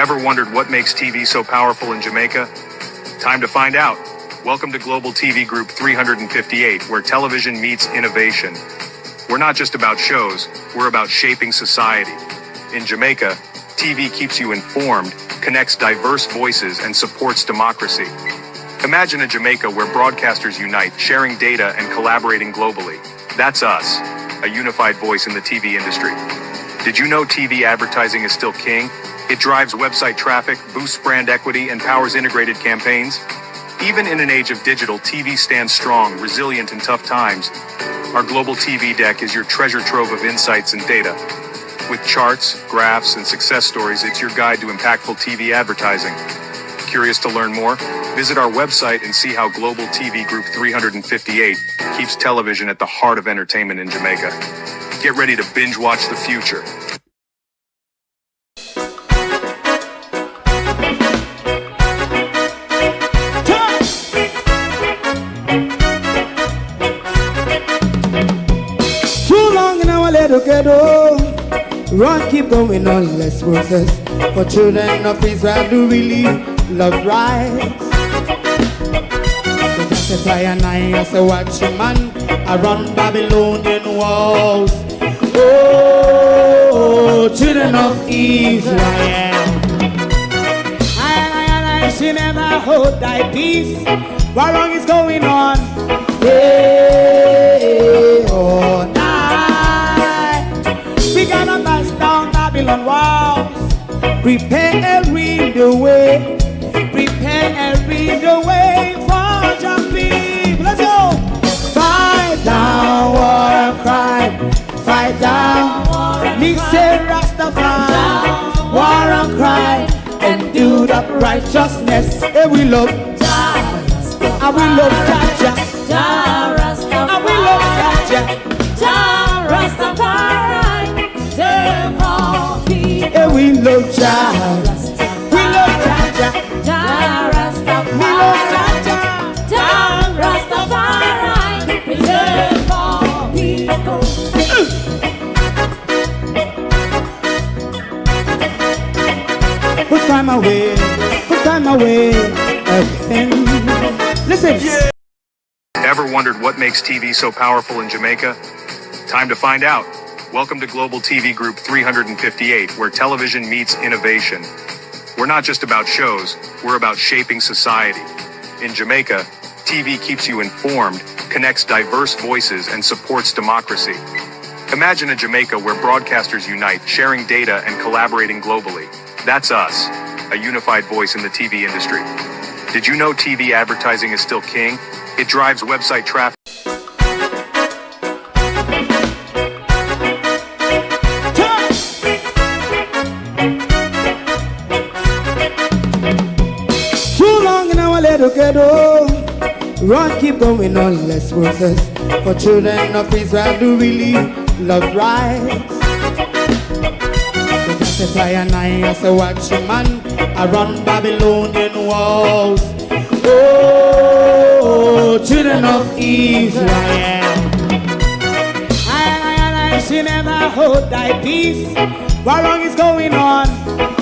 Ever wondered what makes TV so powerful in Jamaica? Time to find out. Welcome to Global TV Group 358, where television meets innovation. We're not just about shows, we're about shaping society. In Jamaica, TV keeps you informed, connects diverse voices, and supports democracy. Imagine a Jamaica where broadcasters unite, sharing data and collaborating globally. That's us, a unified voice in the TV industry. Did you know TV advertising is still king? It drives website traffic, boosts brand equity, and powers integrated campaigns. Even in an age of digital, TV stands strong, resilient in tough times. Our global TV deck is your treasure trove of insights and data. With charts, graphs, and success stories, it's your guide to impactful TV advertising. Curious to learn more? Visit our website and see how Global TV Group 358 keeps television at the heart of entertainment in Jamaica. Get ready to binge watch the future. Run, keep going on, let's process. For children of Israel who really love rights. So just and I as a watching man around Babylonian walls. Oh, children of Israel. I should never hold thy peace. What wrong is going on? Hey, oh, we gotta bust down Babylon walls. Prepare and read the way. Prepare and read the way for jumping. Let's go. Fight down war crime. Fight down war. Me say Rastafari. War and crime. And do that righteousness. And we love Jah. And we love Jah. And we love Jah. Rastafari. Yeah, we love Jah. We love Jah. Jah Rastafari. We love Jah. Jah Rastafari. Preserve for people. Put time away. Put time away again. Listen. Yeah. Ever wondered what makes TV so powerful in Jamaica? Time to find out. Welcome to Global TV Group 358, where television meets innovation. We're not just about shows, we're about shaping society. In Jamaica, TV keeps you informed, connects diverse voices, and supports democracy. Imagine a Jamaica where broadcasters unite, sharing data and collaborating globally. That's us, a unified voice in the TV industry. Did you know TV advertising is still king? It drives website traffic. Run, keep going on, let's process. For children of Israel who really love rights. So just and I as a watching man around Babylonian walls. Oh, children of Israel. I should never hold thy peace. What wrong is going on?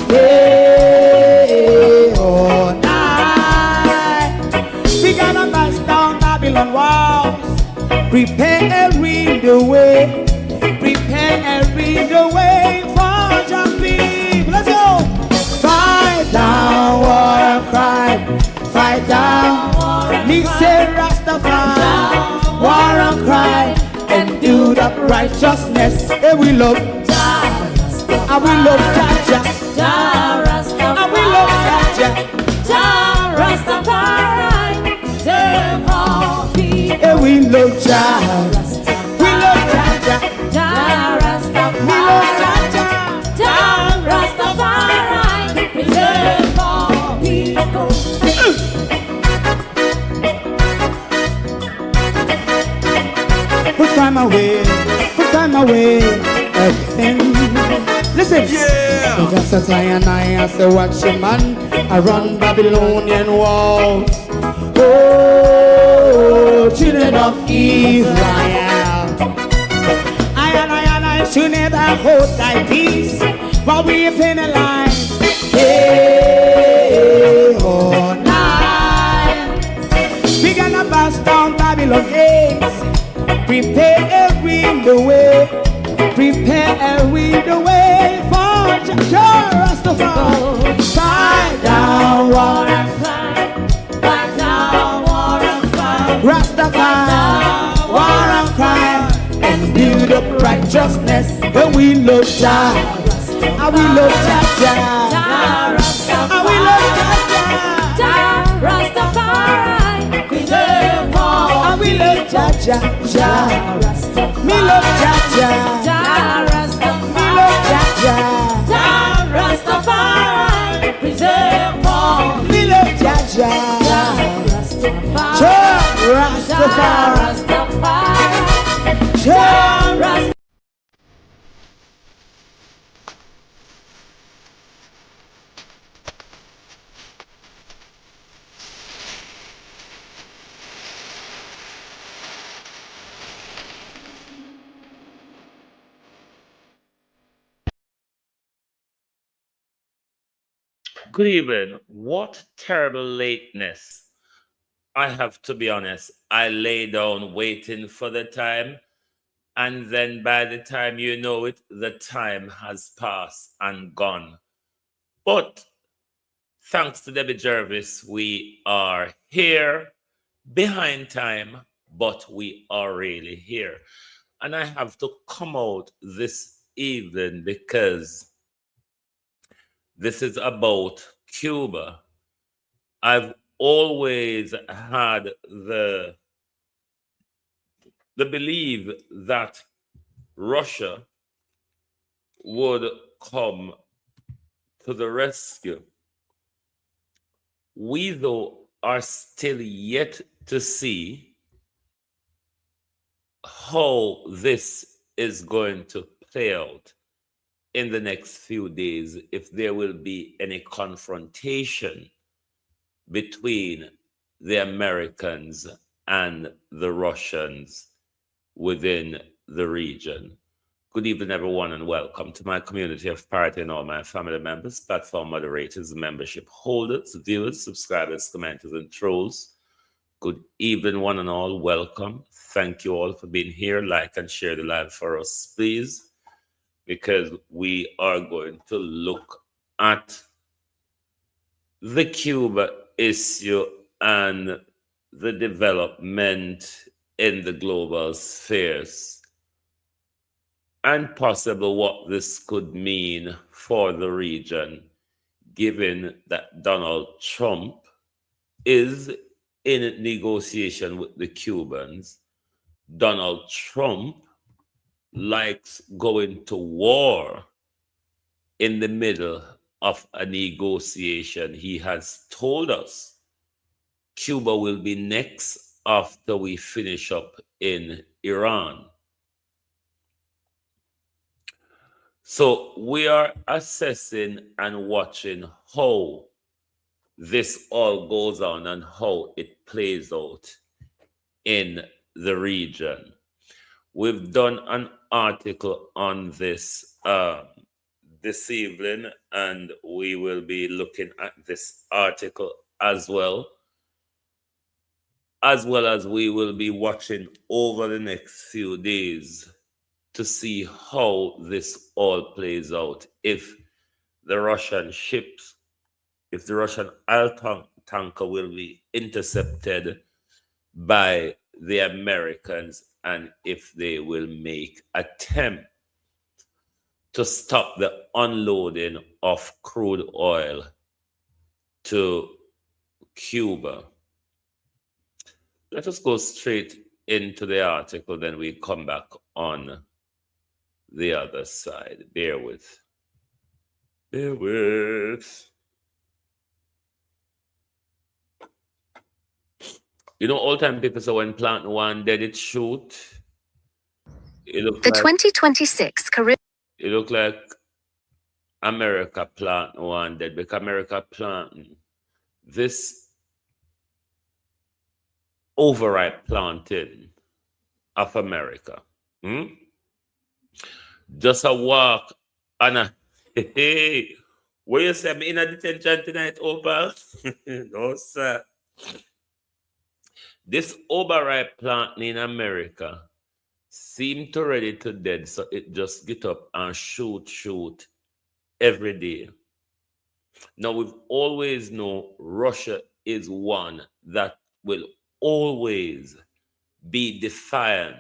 Hey, oh, we gotta bust down Babylon walls. Prepare and read the way. Prepare and read the way for jumping. Let's go. Fight down war crime. Fight down war. Me say Rastafari. War and crime. And do that righteousness. And we love Jah. And we love Jah. And we love Jah. Jah Rastafari. Yeah, we love Jah. We love Jah. Jah Rastafari. We love Jah. Jah Rastafari. Preserve for people. Put time away. Put time away again. Listen. Yeah. So just as I and I as a watching man around Babylonian walls. Oh, children of Israel. I should never hold thy peace while we penalize. Hey. preparing the way, preparing the way for Rastafari. Fight down war and crime, fight down war and crime, Rastafari, war and crime, and build up righteousness. And we love Jah, and we love Jah, and we love Jah, Rastafari, preserve all, and we love Jah, me love Jah, me love Jah, Rastafari, preserve all, me love Jah, Rastafari, Rastafari. Good evening. What terrible lateness. I have to be honest, I lay down waiting for the time, and then by the time you know it, the time has passed and gone. But thanks to Debbie Jervis, we are here behind time, but we are really here. And I have to come out this evening because this is about Cuba. I've always had the belief that Russia would come to the rescue. We, though, are still yet to see how this is going to play out in the next few days, if there will be any confrontation between the Americans and the Russians within the region. Good evening, everyone, and welcome to my community of party and all my family members, platform moderators, membership holders, viewers, subscribers, commenters, and trolls. Good evening, one and all. Welcome. Thank you all for being here. Like and share the live for us, please, because we are going to look at the Cuba issue and the development in the global spheres, and possibly what this could mean for the region, given that Donald Trump is in negotiation with the Cubans. Donald Trump likes going to war in the middle of a negotiation. He has told us Cuba will be next after we finish up in Iran. So we are assessing and watching how this all goes on and how it plays out in the region. We've done an article on this this evening, and we will be looking at this article as well as we will be watching over the next few days to see how this all plays out. If the Russian ships, if the Russian oil tanker will be intercepted by the Americans, and if they will make attempt to stop the unloading of crude oil to Cuba. Let us go straight into the article, then we come back on the other side. Bear with. You know, all time people say when plant one dead it shoot. It look The like, 2026 Caribbean. it look like America plant one dead, because America planting this overripe planting of America. Just a walk and a hey, where you say me in a detention tonight, Opal? No, sir. This overripe planting in America seem to ready to dead, so it just get up and shoot every day. Now we've always known Russia is one that will always be defiant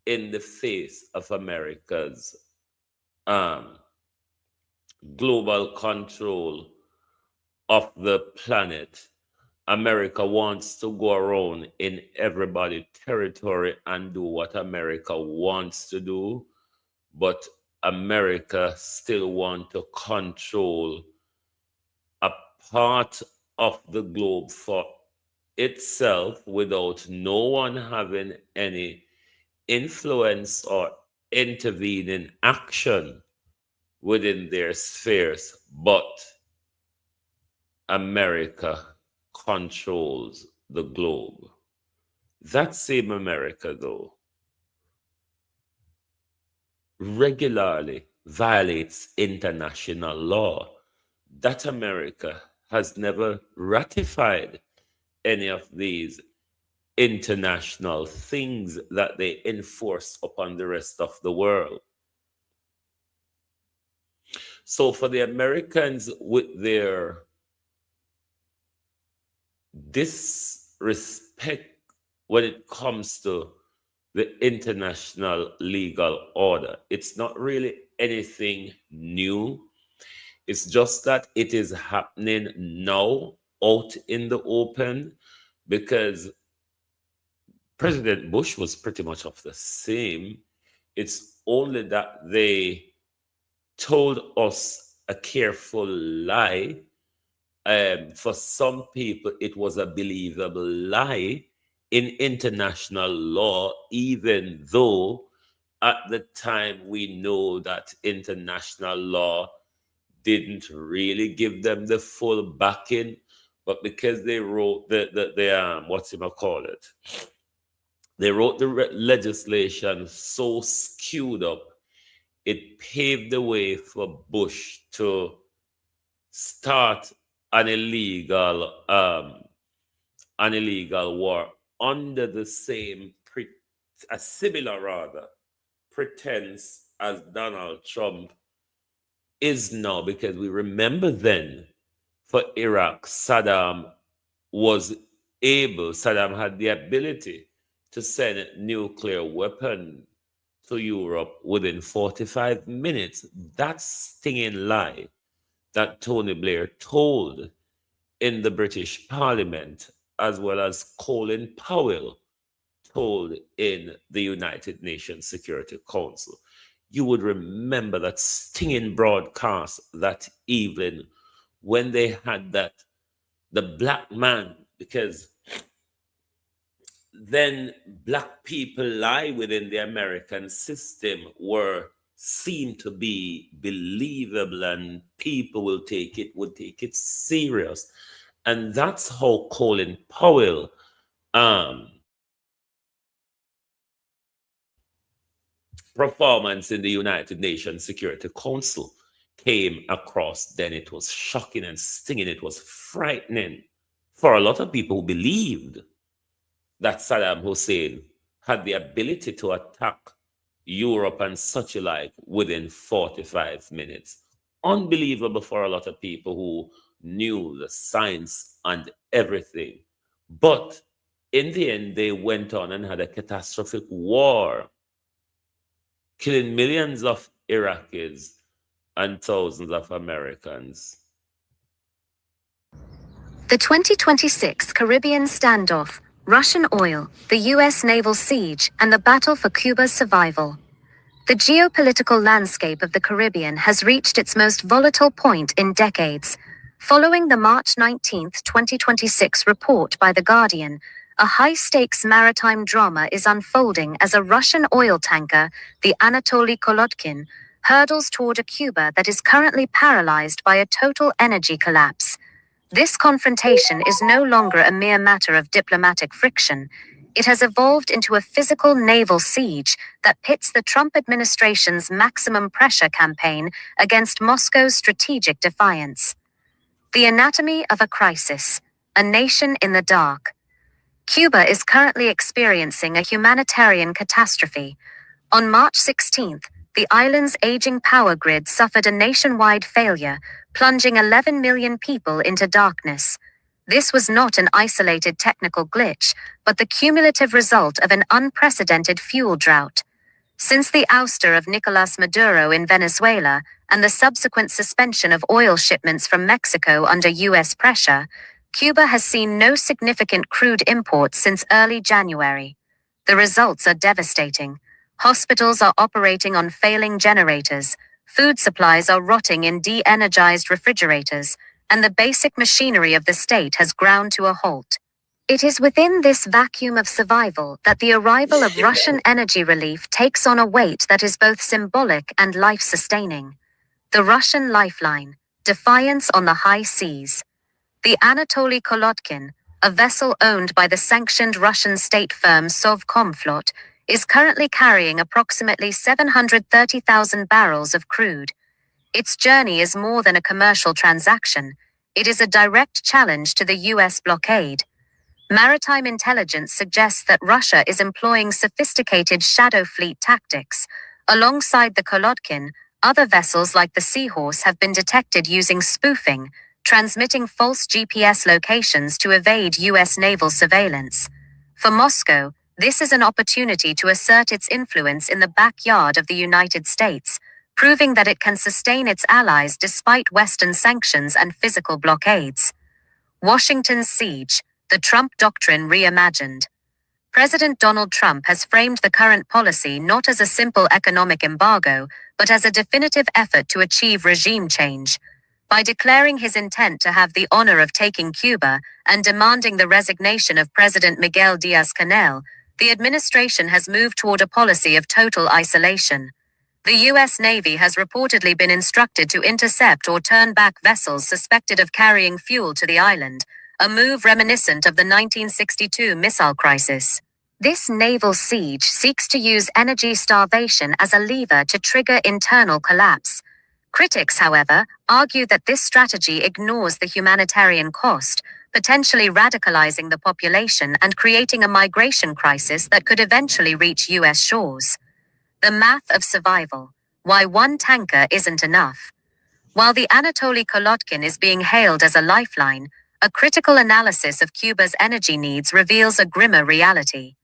in the face of America's um, global control of the planet. America wants to go around in everybody's territory and do what America wants to do, but America still wants to control a part of the globe for itself without no one having any influence or intervening action within their spheres. But America controls the globe. That same America, though, regularly violates international law. That America has never ratified any of these international things that they enforce upon the rest of the world. So for the Americans with their disrespect when it comes to the international legal order, it's not really anything new. It's just that it is happening now out in the open because President Bush was pretty much of the same. It's only that they told us a careful lie. For some people, it was a believable lie in international law, even though at the time we know that international law didn't really give them the full backing, but because they wrote the what's it call it? They wrote the legislation so skewed up, it paved the way for Bush to start an illegal war under the same a similar rather pretense as Donald Trump is now, because we remember then for Iraq, Saddam had the ability to send nuclear weapon to Europe within 45 minutes. That stinging lie that Tony Blair told in the British Parliament, as well as Colin Powell told in the United Nations Security Council. You would remember that stinging broadcast that evening when they had the black man, because then black people lie within the American system seem to be believable and people would take it serious. And that's how Colin Powell performance in the United Nations Security Council came across. Then it was shocking and stinging. It was frightening for a lot of people who believed that Saddam Hussein had the ability to attack Europe and such alike within 45 minutes. Unbelievable for a lot of people who knew the science and everything. But in the end, they went on and had a catastrophic war, killing millions of Iraqis and thousands of Americans. The 2026 Caribbean Standoff, Russian oil, the U.S. naval siege, and the battle for Cuba's survival. The geopolitical landscape of the Caribbean has reached its most volatile point in decades. Following the March 19, 2026 report by The Guardian, a high-stakes maritime drama is unfolding as a Russian oil tanker, the Anatoly Kolodkin, hurdles toward a Cuba that is currently paralyzed by a total energy collapse. This confrontation is no longer a mere matter of diplomatic friction. It has evolved into a physical naval siege that pits the Trump administration's maximum pressure campaign against Moscow's strategic defiance. The anatomy of a crisis, a nation in the dark. Cuba is currently experiencing a humanitarian catastrophe. On March 16th, the island's aging power grid suffered a nationwide failure, plunging 11 million people into darkness. This was not an isolated technical glitch, but the cumulative result of an unprecedented fuel drought. Since the ouster of Nicolas Maduro in Venezuela and the subsequent suspension of oil shipments from Mexico under U.S. pressure, Cuba has seen no significant crude imports since early January. The results are devastating. Hospitals are operating on failing generators, food supplies are rotting in de-energized refrigerators, and the basic machinery of the state has ground to a halt. It is within this vacuum of survival that the arrival of Russian energy relief takes on a weight that is both symbolic and life-sustaining. The Russian lifeline, defiance on the high seas. The Anatoly Kolodkin, a vessel owned by the sanctioned Russian state firm Sovcomflot, is currently carrying approximately 730,000 barrels of crude. Its journey is more than a commercial transaction. It is a direct challenge to the U.S. blockade. Maritime intelligence suggests that Russia is employing sophisticated shadow fleet tactics. Alongside the Kolodkin, other vessels like the Seahorse have been detected using spoofing, transmitting false GPS locations to evade U.S. naval surveillance. For Moscow, this is an opportunity to assert its influence in the backyard of the United States, proving that it can sustain its allies despite Western sanctions and physical blockades. Washington's siege, the Trump doctrine reimagined. President Donald Trump has framed the current policy not as a simple economic embargo, but as a definitive effort to achieve regime change. By declaring his intent to have the honor of taking Cuba and demanding the resignation of President Miguel Diaz-Canel, the administration has moved toward a policy of total isolation. The U.S. Navy has reportedly been instructed to intercept or turn back vessels suspected of carrying fuel to the island, a move reminiscent of the 1962 missile crisis. This naval siege seeks to use energy starvation as a lever to trigger internal collapse. Critics, however, argue that this strategy ignores the humanitarian cost, potentially radicalizing the population and creating a migration crisis that could eventually reach U.S. shores. The math of survival. Why one tanker isn't enough. While the Anatoly Kolodkin is being hailed as a lifeline, a critical analysis of Cuba's energy needs reveals a grimmer reality.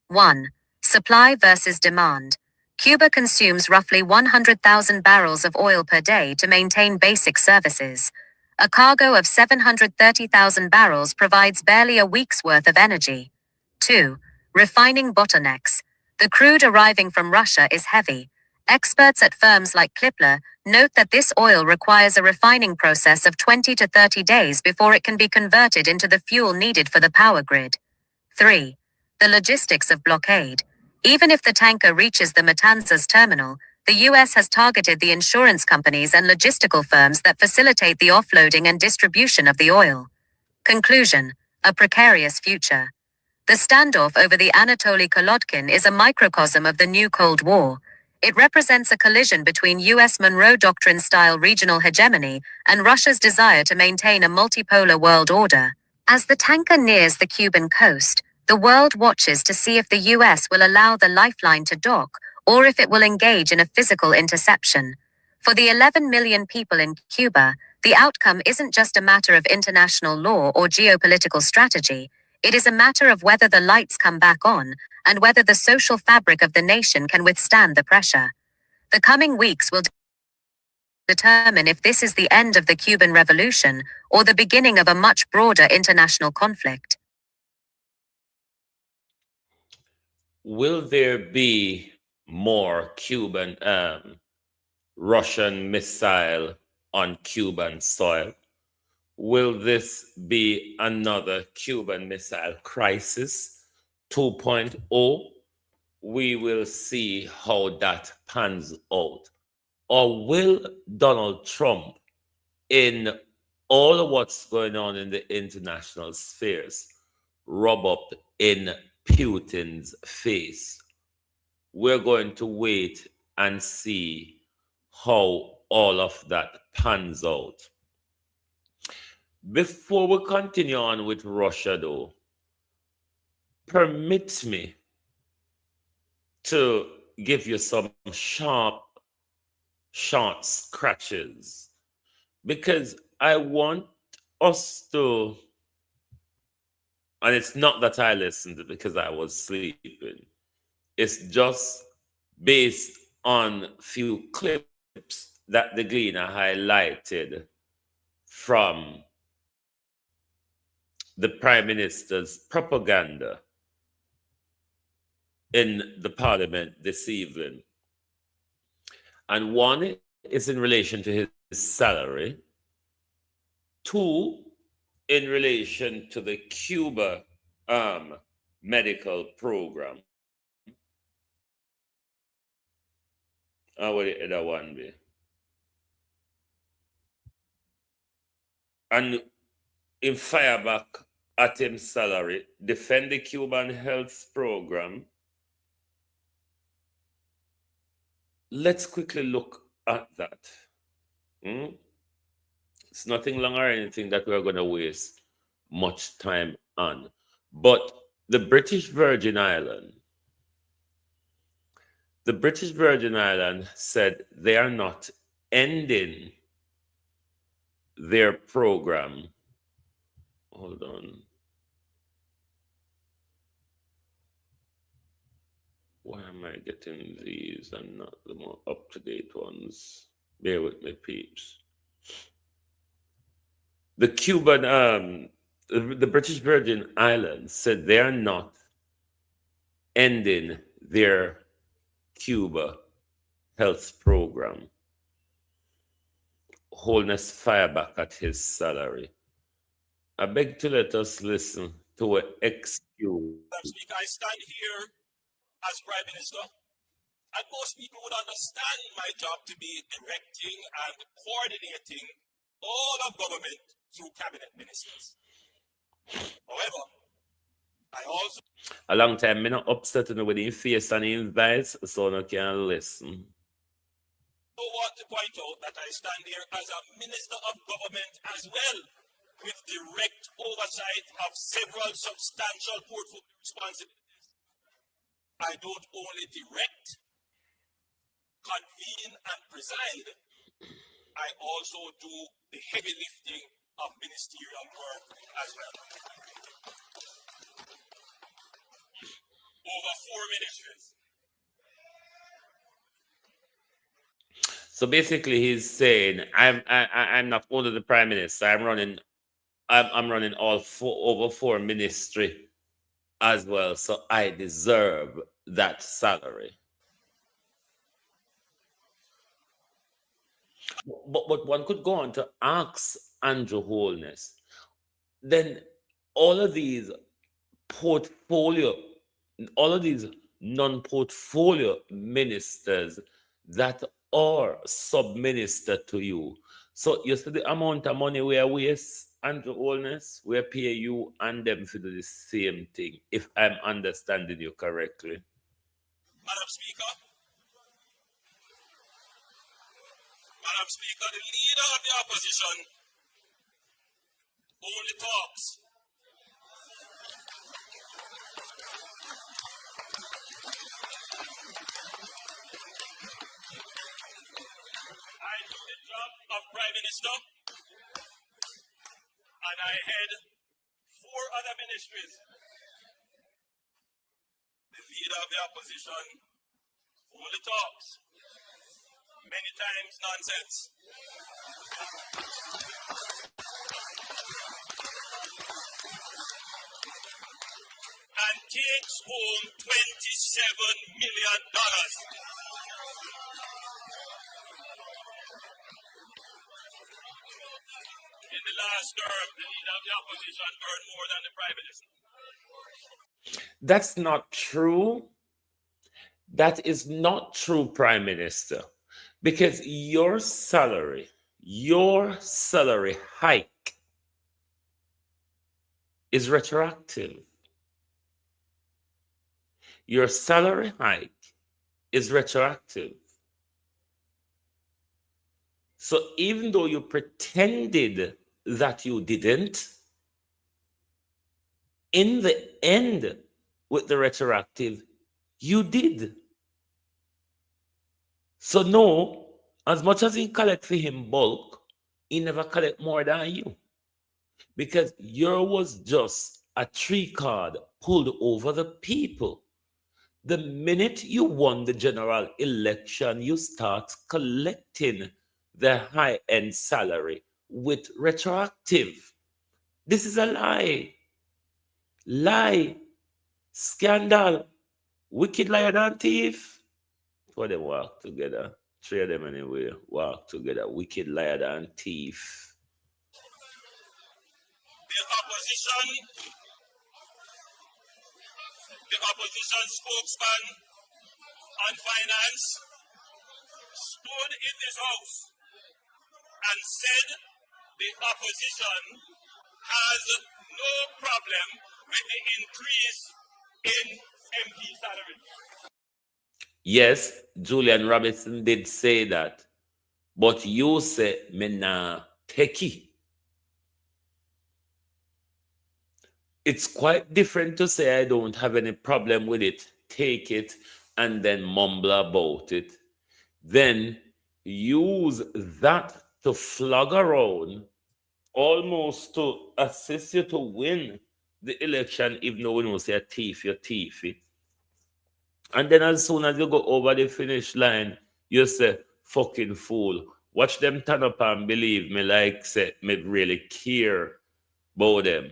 1. Supply versus demand. Cuba consumes roughly 100,000 barrels of oil per day to maintain basic services. A cargo of 730,000 barrels provides barely a week's worth of energy. 2. Refining bottlenecks. The crude arriving from Russia is heavy. Experts at firms like Kpler note that this oil requires a refining process of 20 to 30 days before it can be converted into the fuel needed for the power grid. 3. The logistics of blockade. Even if the tanker reaches the Matanzas terminal, the U.S. has targeted the insurance companies and logistical firms that facilitate the offloading and distribution of the oil. Conclusion: a precarious future. The standoff over the Anatoly Kolodkin is a microcosm of the new Cold War. It represents a collision between U.S. Monroe Doctrine-style regional hegemony and Russia's desire to maintain a multipolar world order. As the tanker nears the Cuban coast, the world watches to see if the U.S. will allow the lifeline to dock, or if it will engage in a physical interception. For the 11 million people in Cuba, the outcome isn't just a matter of international law or geopolitical strategy. It is a matter of whether the lights come back on, and whether the social fabric of the nation can withstand the pressure. The coming weeks will determine if this is the end of the Cuban Revolution, or the beginning of a much broader international conflict. Will there be more Russian missile on Cuban soil? Will this be another Cuban Missile Crisis 2.0? We will see how that pans out. Or will Donald Trump, in all of what's going on in the international spheres, rub up in Putin's face? We're going to wait and see how all of that pans out. Before we continue on with Russia, though, permit me to give you some short scratches, because I want us to, and it's not that I listened because I was sleeping, it's just based on few clips that the Gleaner highlighted from the Prime Minister's propaganda in the Parliament this evening. And one is in relation to his salary. Two, in relation to the Cuba medical program. How would the other one be? And in fire back at him salary, defend the Cuban health program. Let's quickly look at that. It's nothing long or anything that we're going to waste much time on. But the British Virgin Islands said they are not ending their program. Hold on. Why am I getting these and not the more up-to-date ones? Bear with me, peeps. The British Virgin Islands said they are not ending their Cuba health program. Holness fire back at his salary. I beg to let us listen to an excuse. I stand here as Prime Minister, and most people would understand my job to be directing and coordinating all of government through cabinet ministers. However, I also a long time me not upset with the face and invites, so no can listen. I want to point out that I stand here as a Minister of Government as well, with direct oversight of several substantial portfolio responsibilities. I don't only direct, convene, and preside. I also do the heavy lifting of ministerial work as well. Over 4 ministries. So basically, he's saying, I'm not only the Prime Minister. I'm running all over 4 ministry as well. So I deserve that salary. But one could go on to ask Andrew Holness. Then all of these non-portfolio ministers that are sub-minister to you. So you see the amount of money we are waste, Andrew Holness, we pay you and them to do the same thing, if I'm understanding you correctly. Madam Speaker, the leader of the opposition only talks. I do the job of Prime Minister, and I head 4 other ministries. The leader of the opposition only talks. Many times nonsense. And takes home $27 million. In the last term, the leader of the opposition earned more than the Prime Minister. That's not true. That is not true, Prime Minister, because your salary hike is retroactive. Your salary hike is retroactive. So even though you pretended that you didn't, in the end, with the retroactive, you did. So no, as much as he collect for him bulk, he never collect more than you. Because yours was just a tree card pulled over the people. The minute you won the general election, you start collecting the high-end salary with retroactive. This is a lie. Lie. Scandal. Wicked liar and thief. For them walk together. Three of them anyway. Walk together. Wicked liar and thief. The opposition spokesman on finance stood in this house and said the opposition has no problem with the increase in MP salary. Yes, Julian Robinson did say that, but you say me nah take it. It's quite different to say I don't have any problem with it, take it, and then mumble about it. Then use that to flog around, almost to assist you to win the election, even though we don't say a thief, you're thiefy. And then as soon as you go over the finish line, you say, fucking fool. Watch them turn up and believe me, like say, me really care about them.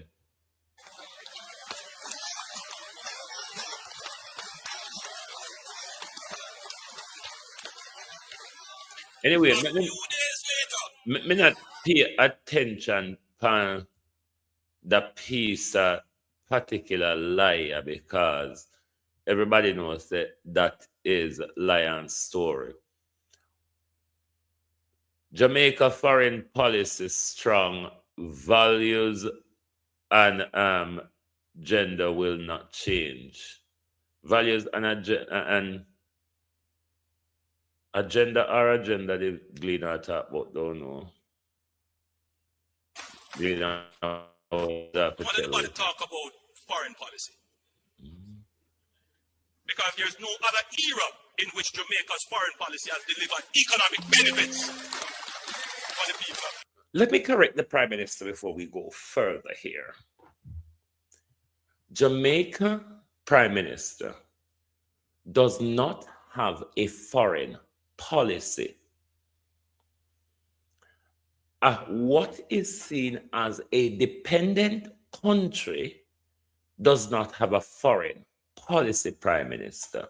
Anyway, me not pay attention to the piece of particular liar because everybody knows that that is lion's story. Jamaica foreign policy strong, values and gender will not change. Values and agenda or agenda, the Gleaner talk about, don't know. Gleaner, What anybody talk about foreign policy? Because there's no other era in which Jamaica's foreign policy has delivered economic benefits for the people. Let me correct the Prime Minister before we go further here. Jamaica Prime Minister does not have a foreign policy. What is seen as a dependent country does not have a foreign policy, Prime Minister.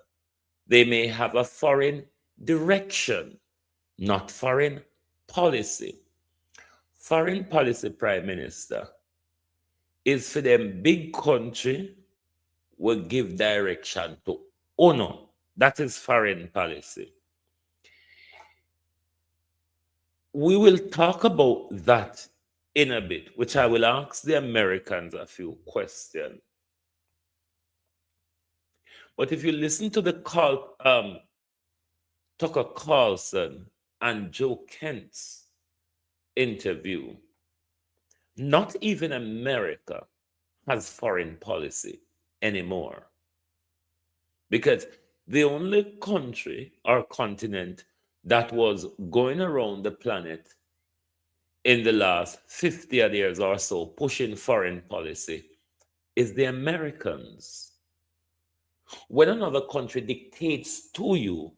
They may have a foreign direction, not foreign policy. Foreign policy, Prime Minister, is for them big country will give direction to honor. That is foreign policy. We will talk about that in a bit, which I will ask the Americans a few questions. But if you listen to the Tucker Carlson and Joe Kent's interview, not even America has foreign policy anymore. Because the only country or continent that was going around the planet in the last 50 years or so pushing foreign policy is the Americans. When another country dictates to you,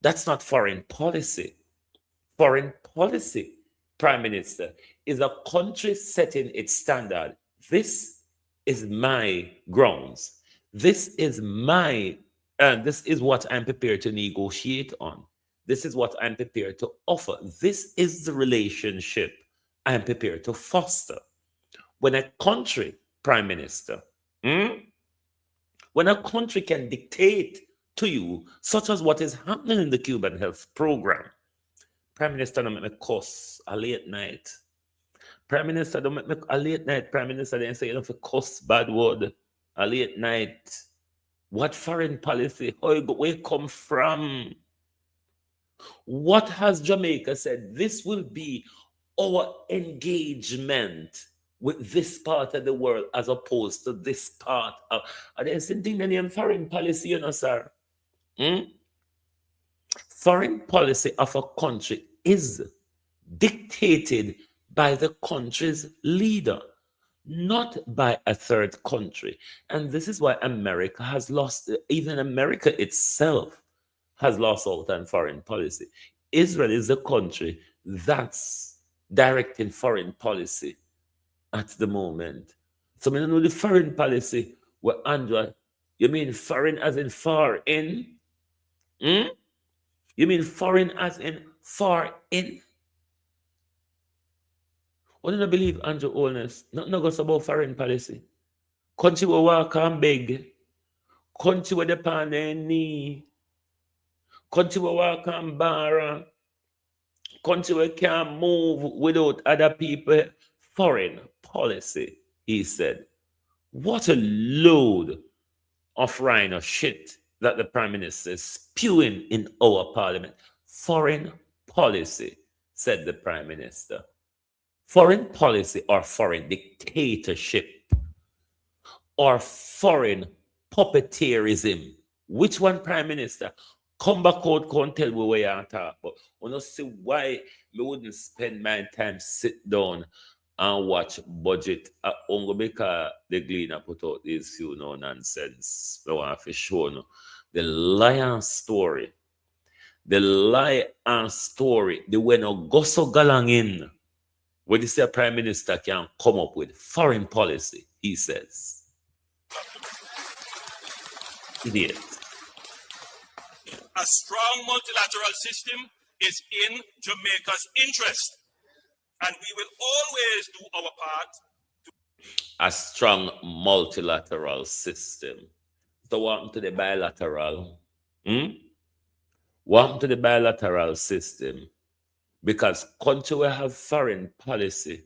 that's not foreign policy. Foreign policy, Prime Minister, is a country setting its standard. This is my grounds. This is this is what I'm prepared to negotiate on. This is what I'm prepared to offer. This is the relationship I'm prepared to foster. When a country, Prime Minister, when a country can dictate to you, such as what is happening in the Cuban health program, Prime Minister, don't make me cuss a late night. Prime Minister, don't make me a late night. Prime Minister, then say you don't have to cuss bad word a late night. What foreign policy? Where it come from? What has Jamaica said? This will be our engagement with this part of the world as opposed to this part of. There's something in foreign policy, you know, sir. Hmm? Foreign policy of a country is dictated by the country's leader, not by a third country. And this is why America has lost, even America itself has lost out on foreign policy. Israel is the country that's directing foreign policy at the moment. So I don't know the foreign policy where Andrew, you mean foreign as in far in? Hmm? You mean foreign as in far in? What do you believe, Andrew Holness? Nothing goes about foreign policy. Country will walk and beg. Country will depend their knee. Country will walk and borrow. Country will can't move without other people. Foreign policy, he said. What a load of rhino shit that the Prime Minister is spewing in our parliament. Foreign policy, said the Prime Minister. Foreign policy or foreign dictatorship or foreign puppeteerism. Which one, Prime Minister? Come back out, come tell me where you are talking about. I don't see why me wouldn't spend my time sit down and watch budget only because the Gleaner put out these few no nonsense. I want to show you the lion story. The lion story, the way no go so galang in. What this Prime Minister can come up with foreign policy, he says. Idiot. A strong multilateral system is in Jamaica's interest, and we will always do our part. A strong multilateral system. So what happened to the bilateral? What happened to the bilateral system? Because countries will have foreign policy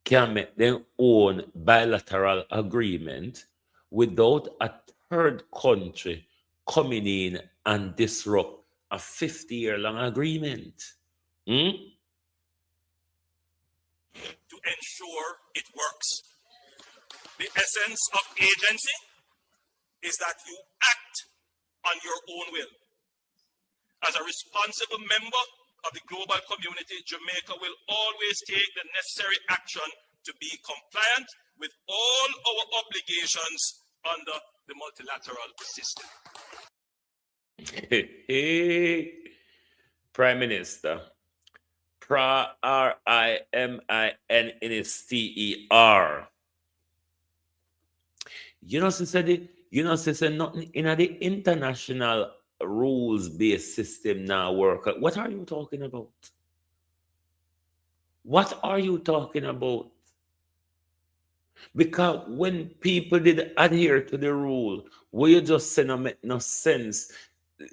can make their own bilateral agreement without a third country coming in and disrupt a 50-year-long agreement. To ensure it works. The essence of agency is that you act on your own will. As a responsible member of the global community, Jamaica will always take the necessary action to be compliant with all our obligations under the multilateral system. Prime Minister, Priminister. You know, sister, nothing in the international rules-based system now work. What are you talking about? What are you talking about? Because when people did adhere to the rule, what you just say no make no sense.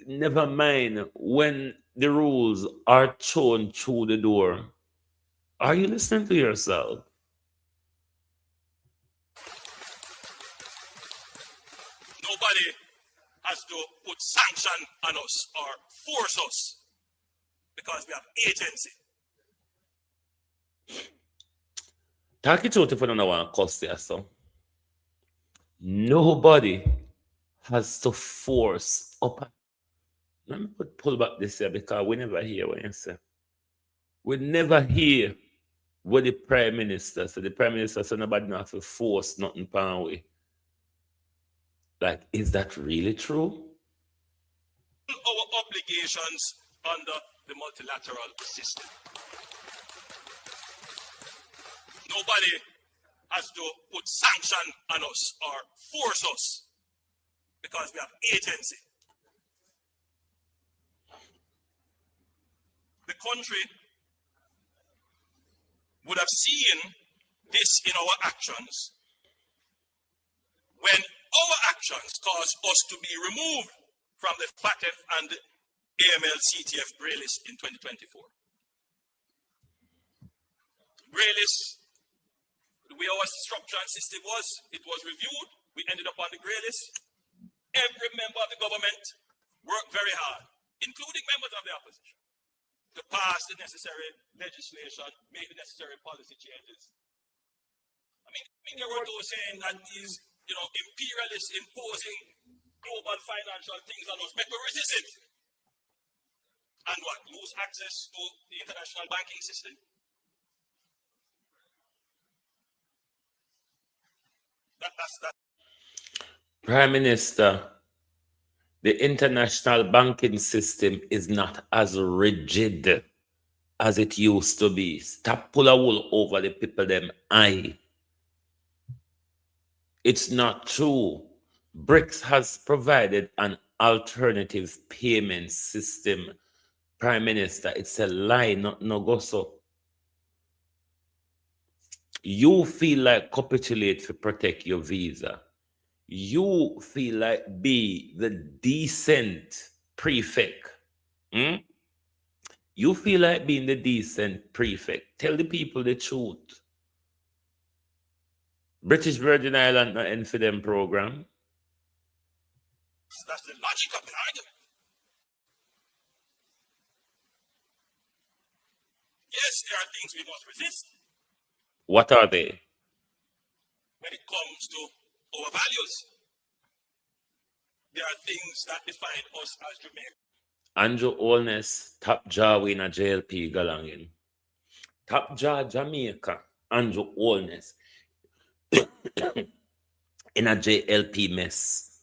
Never mind when the rules are thrown through the door. Are you listening to yourself? Nobody has to put sanction on us or force us because we have agency. Talk it out if you don't want to cuss there, so. Nobody has to force up. Let me pull back this here because we never hear what you say. We never hear what the Prime Minister said. The Prime Minister said nobody not to force nothing upon we. Like, is that really true? Our obligations under the multilateral system. Nobody has to put sanction on us or force us because we have agency. The country would have seen this in our actions when our actions caused us to be removed from the FATF and the AML-CTF grey list in 2024. Grey list, the way our structure and system was, it was reviewed. We ended up on the grey list. Every member of the government worked very hard, including members of the opposition, to pass the necessary legislation, make the necessary policy changes There were those saying that these, imperialists imposing global financial things on us, make we resist it. And what? Lose access to the international banking system. That's that. Prime Minister, the international banking system is not as rigid as it used to be. Stop pull a wool over the people them eye. It's not true. BRICS has provided an alternative payment system. Prime Minister, it's a lie, not no go so. You feel like capitulate to protect your visa. You feel like be the decent prefect. You feel like being the decent prefect. Tell the people the truth. British Virgin Island not in for them program. That's the logic of the argument. Yes, there are things we must resist. What are they? When it comes to our values, there are things that define us as Jamaicans. Andrew Holness, top jaw in a JLP galangin. Top jaw Jamaica, Andrew Holness. In a JLP mess.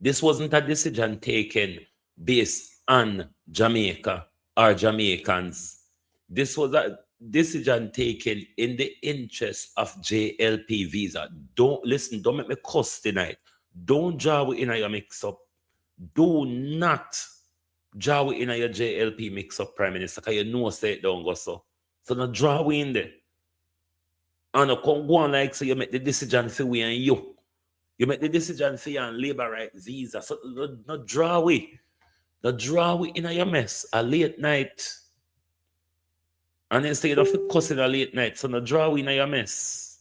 This wasn't a decision taken based on Jamaica or Jamaicans. This was a decision taken in the interest of JLP visa. Don't make me cuss tonight. Don't draw in your mix up. Do not draw in your JLP mix up, Prime Minister, because you know say it don't go so. So no draw in there. And no come go on like so you make the decision for we and you. You make the decision for you and labor right visa. So no draw away. No draw away in your mess. A late night. And instead of cussing a late night, so no draw away in your mess.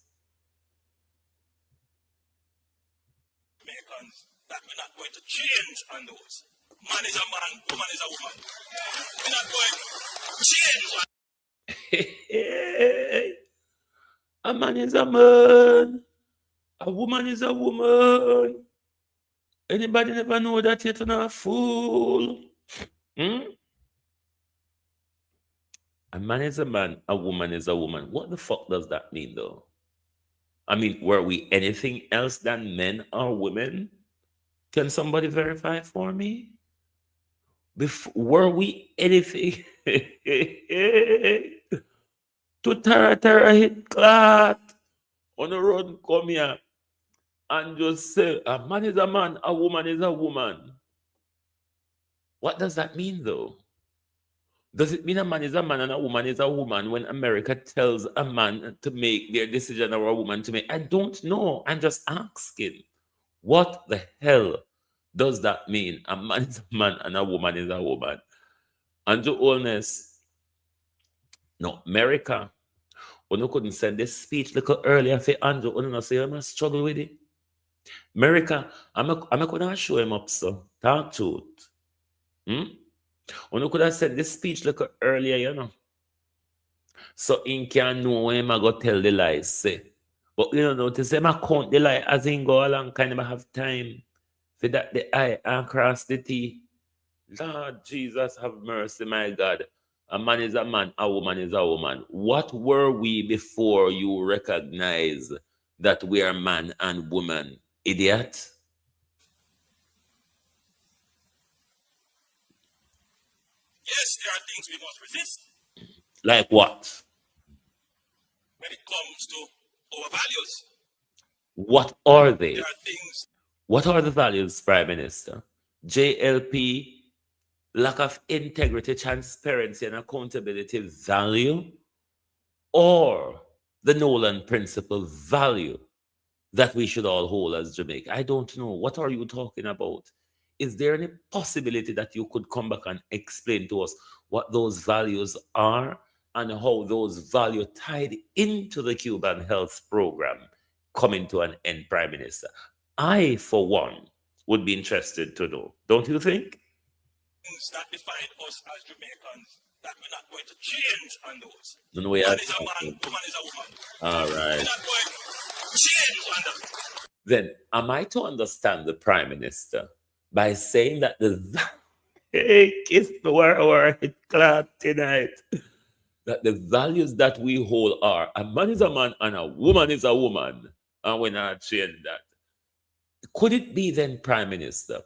Americans, that we're not going to change on those. Man is a man, woman is a woman. We're not going to change on. A man is a man. A woman is a woman. Anybody never know that yet? Not a fool. A man is a man, a woman is a woman. What the fuck does that mean, though? I mean, were we anything else than men or women? Can somebody verify for me? Were we anything? To Tara hit clot on the road, come here and just say a man is a man, a woman is a woman. What does that mean, though? Does it mean a man is a man and a woman is a woman when America tells a man to make their decision or a woman to make? I don't know. I'm just asking. What the hell does that mean? A man is a man and a woman is a woman. Andrew Holness. No, America. You couldn't send this speech little earlier for Andrew. You know, say you must struggle with it. America, I'm gonna show him up, so talk to it. You could have sent this speech little earlier, you know. So he can know when I go tell the lies, say. But you know, to say I count the lie as he go along, kind of have time for that the I and cross the T. Lord Jesus, have mercy, my God. A man is a man, a woman is a woman. What were we before you recognize that we are man and woman? Idiot. Yes, there are things we must resist. Like what? When it comes to our values. What are they? There are things. What are the values, Prime Minister? JLP, lack of integrity, transparency, and accountability value, or the Nolan principle value that we should all hold as Jamaica? I don't know. What are you talking about? Is there any possibility that you could come back and explain to us what those values are and how those values tied into the Cuban health program coming to an end, Prime Minister? I, for one, would be interested to know. Don't you think? Things that define us as Jamaicans that we're not going to change on those. No, man is a man, woman is a woman. All right. We're not going change on that. Then am I to understand the Prime Minister by saying that hey, kiss the war it clad tonight, that the values that we hold are a man is a man and a woman is a woman, and we're not change that? Could it be then, Prime Minister,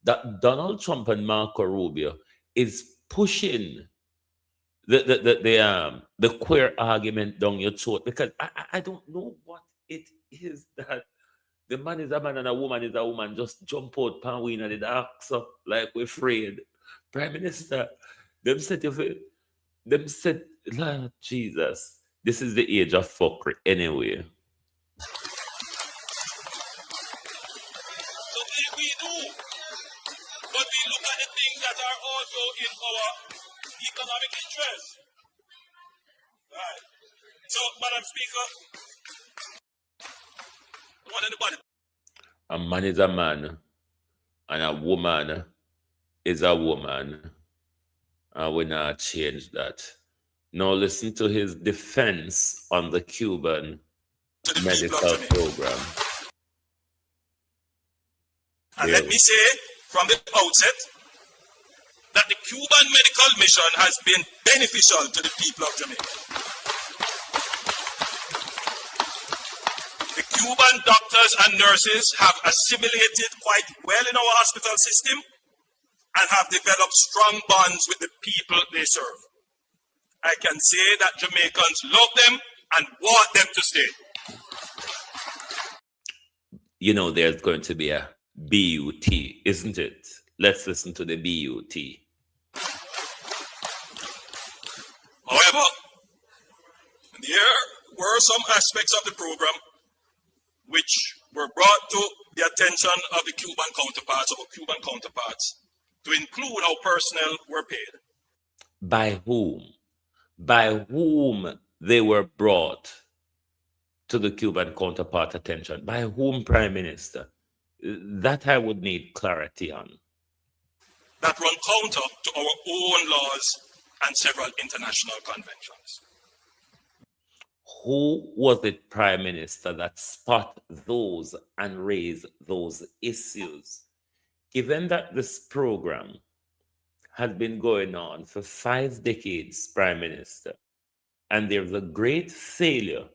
that Donald Trump and Marco Rubio is pushing the queer argument down your throat? Because I don't know what it is that the man is a man and a woman is a woman just jump out pan we in the dark so like we're afraid. Prime Minister, them said if it, them said, Lord Jesus, this is the age of fuckery anyway. So we do, but we look at the things that are also in our economic interest. Right. So, Madam Speaker, I want anybody. A man is a man and a woman is a woman. And we not change that. Now listen to his defense on the Cuban medical program. And let me say from the outset that the Cuban medical mission has been beneficial to the people of Jamaica. The Cuban doctors and nurses have assimilated quite well in our hospital system and have developed strong bonds with the people they serve. I can say that Jamaicans love them and want them to stay. You know, there's going to be a BUT, isn't it? Let's listen to the BUT. However, there were some aspects of the program which were brought to the attention of the Cuban counterparts, to include how personnel were paid. By whom? By whom they were brought to the Cuban counterpart attention? By whom, Prime Minister? That I would need clarity on. That run counter to our own laws and several international conventions. Who was it, Prime Minister, that spot those and raise those issues? Given that this program has been going on for 5 decades, Prime Minister, and there's a great failure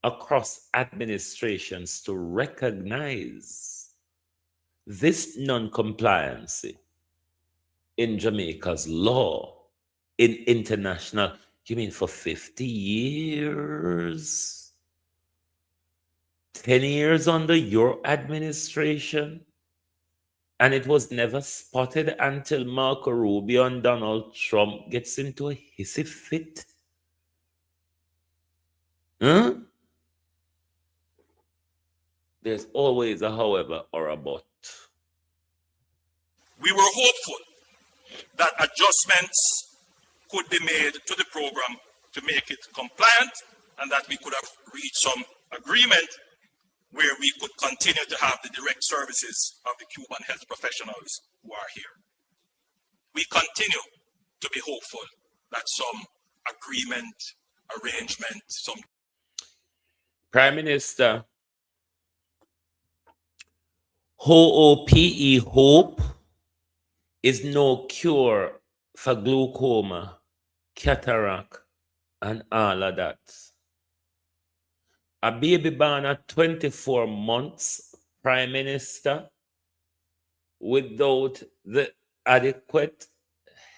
across administrations to recognize this non-compliance in Jamaica's law, in international, you mean for 50 years? 10 years under your administration? And it was never spotted until Marco Rubio and Donald Trump gets into a hissy fit? Huh? There's always a however or a but. We were hopeful that adjustments could be made to the program to make it compliant and that we could have reached some agreement where we could continue to have the direct services of the Cuban health professionals who are here. We continue to be hopeful that some agreement, arrangement, some... Prime Minister, HOPE, hope, is no cure for glaucoma, cataract, and all of that. A baby born at 24 months, Prime Minister, without the adequate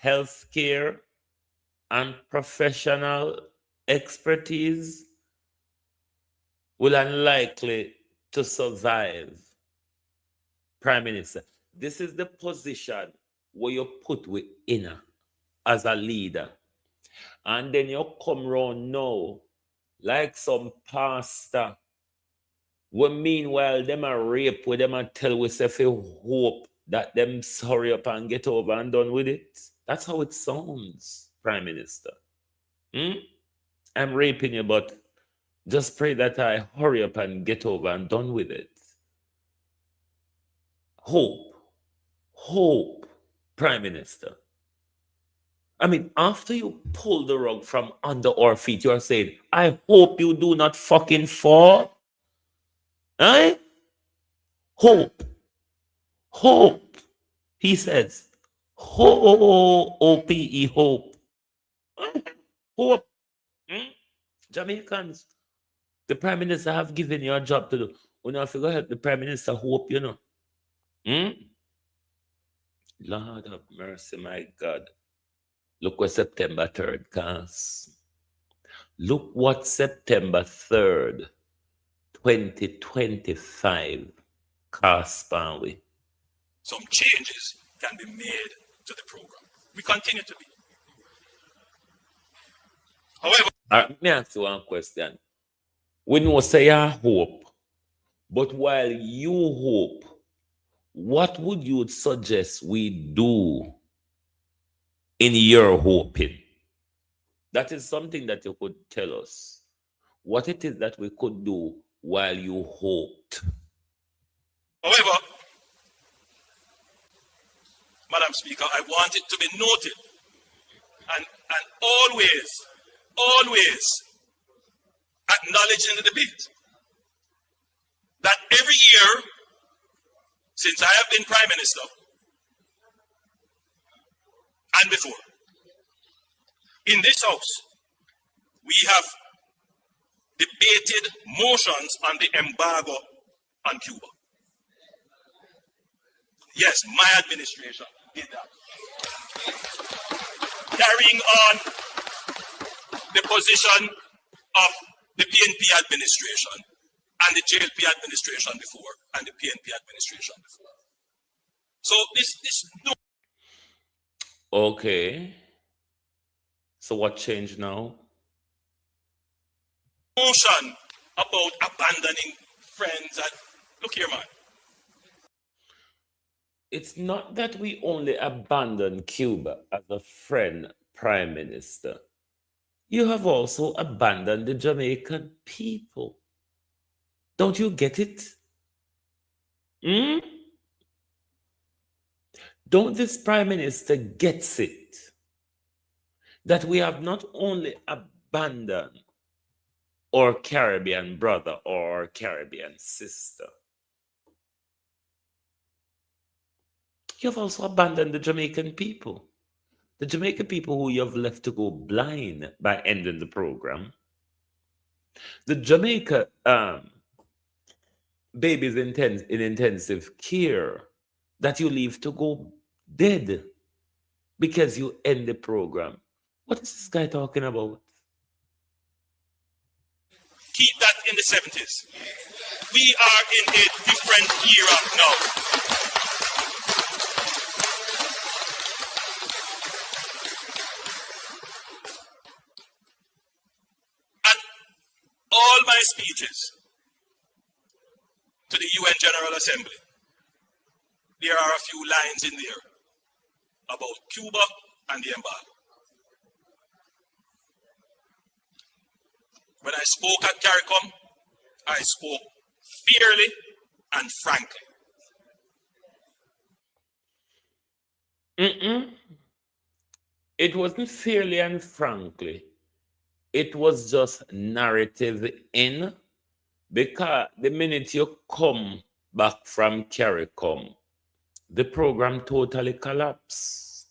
health care and professional expertise, will unlikely to survive. Prime Minister, this is the position where you put within as a leader. And then you come round now like some pastor. Well, meanwhile, them a rape with them and tell we say hope that them hurry up and get over and done with it. That's how it sounds, Prime Minister. I'm raping you, but just pray that I hurry up and get over and done with it. Hope, Prime Minister. I mean, after you pull the rug from under our feet, you are saying, I hope you do not fucking fall. Eh? Hope. Hope. He says, Hope. Hope. Hope. Hmm? Jamaicans, the Prime Minister have given you a job to do. You know, if you go help the Prime Minister, hope, you know. Hmm? Lord of mercy, my God. Look what September 3rd comes. Look what September 3rd, 2025 costs, Spanwy. Some changes can be made to the program. We continue to be. However, Let me ask you one question. We know say you hope, but while you hope, what would you suggest we do in your hoping? That is something that you could tell us. What it is that we could do while you hoped. however, Madam Speaker, I want it to be noted and always acknowledged in the debate that every year since I have been Prime Minister and before, in this House, we have debated motions on the embargo on Cuba. Yes, my administration did that. Carrying on the position of the PNP administration and the JLP administration before and the PNP administration before. So this no. Okay. So what changed now? Motion about abandoning friends and look here, man. It's not that we only abandon Cuba as a friend prime minister. You have also abandoned the Jamaican people. Don't you get it? Don't this prime minister gets it? That we have not only abandoned our Caribbean brother or Caribbean sister, you have also abandoned the Jamaican people. The Jamaican people who you have left to go blind by ending the program. The Jamaica babies in intensive care that you leave to go dead because you end the program. What is this guy talking about? Keep that in the 70s. We are in a different era now. And all my speeches to the UN General Assembly, there are a few lines in there about Cuba and the embargo. When I spoke at CARICOM, I spoke fairly and frankly. It wasn't fairly and frankly. It was just narrative in, because the minute you come back from CARICOM, the program totally collapsed.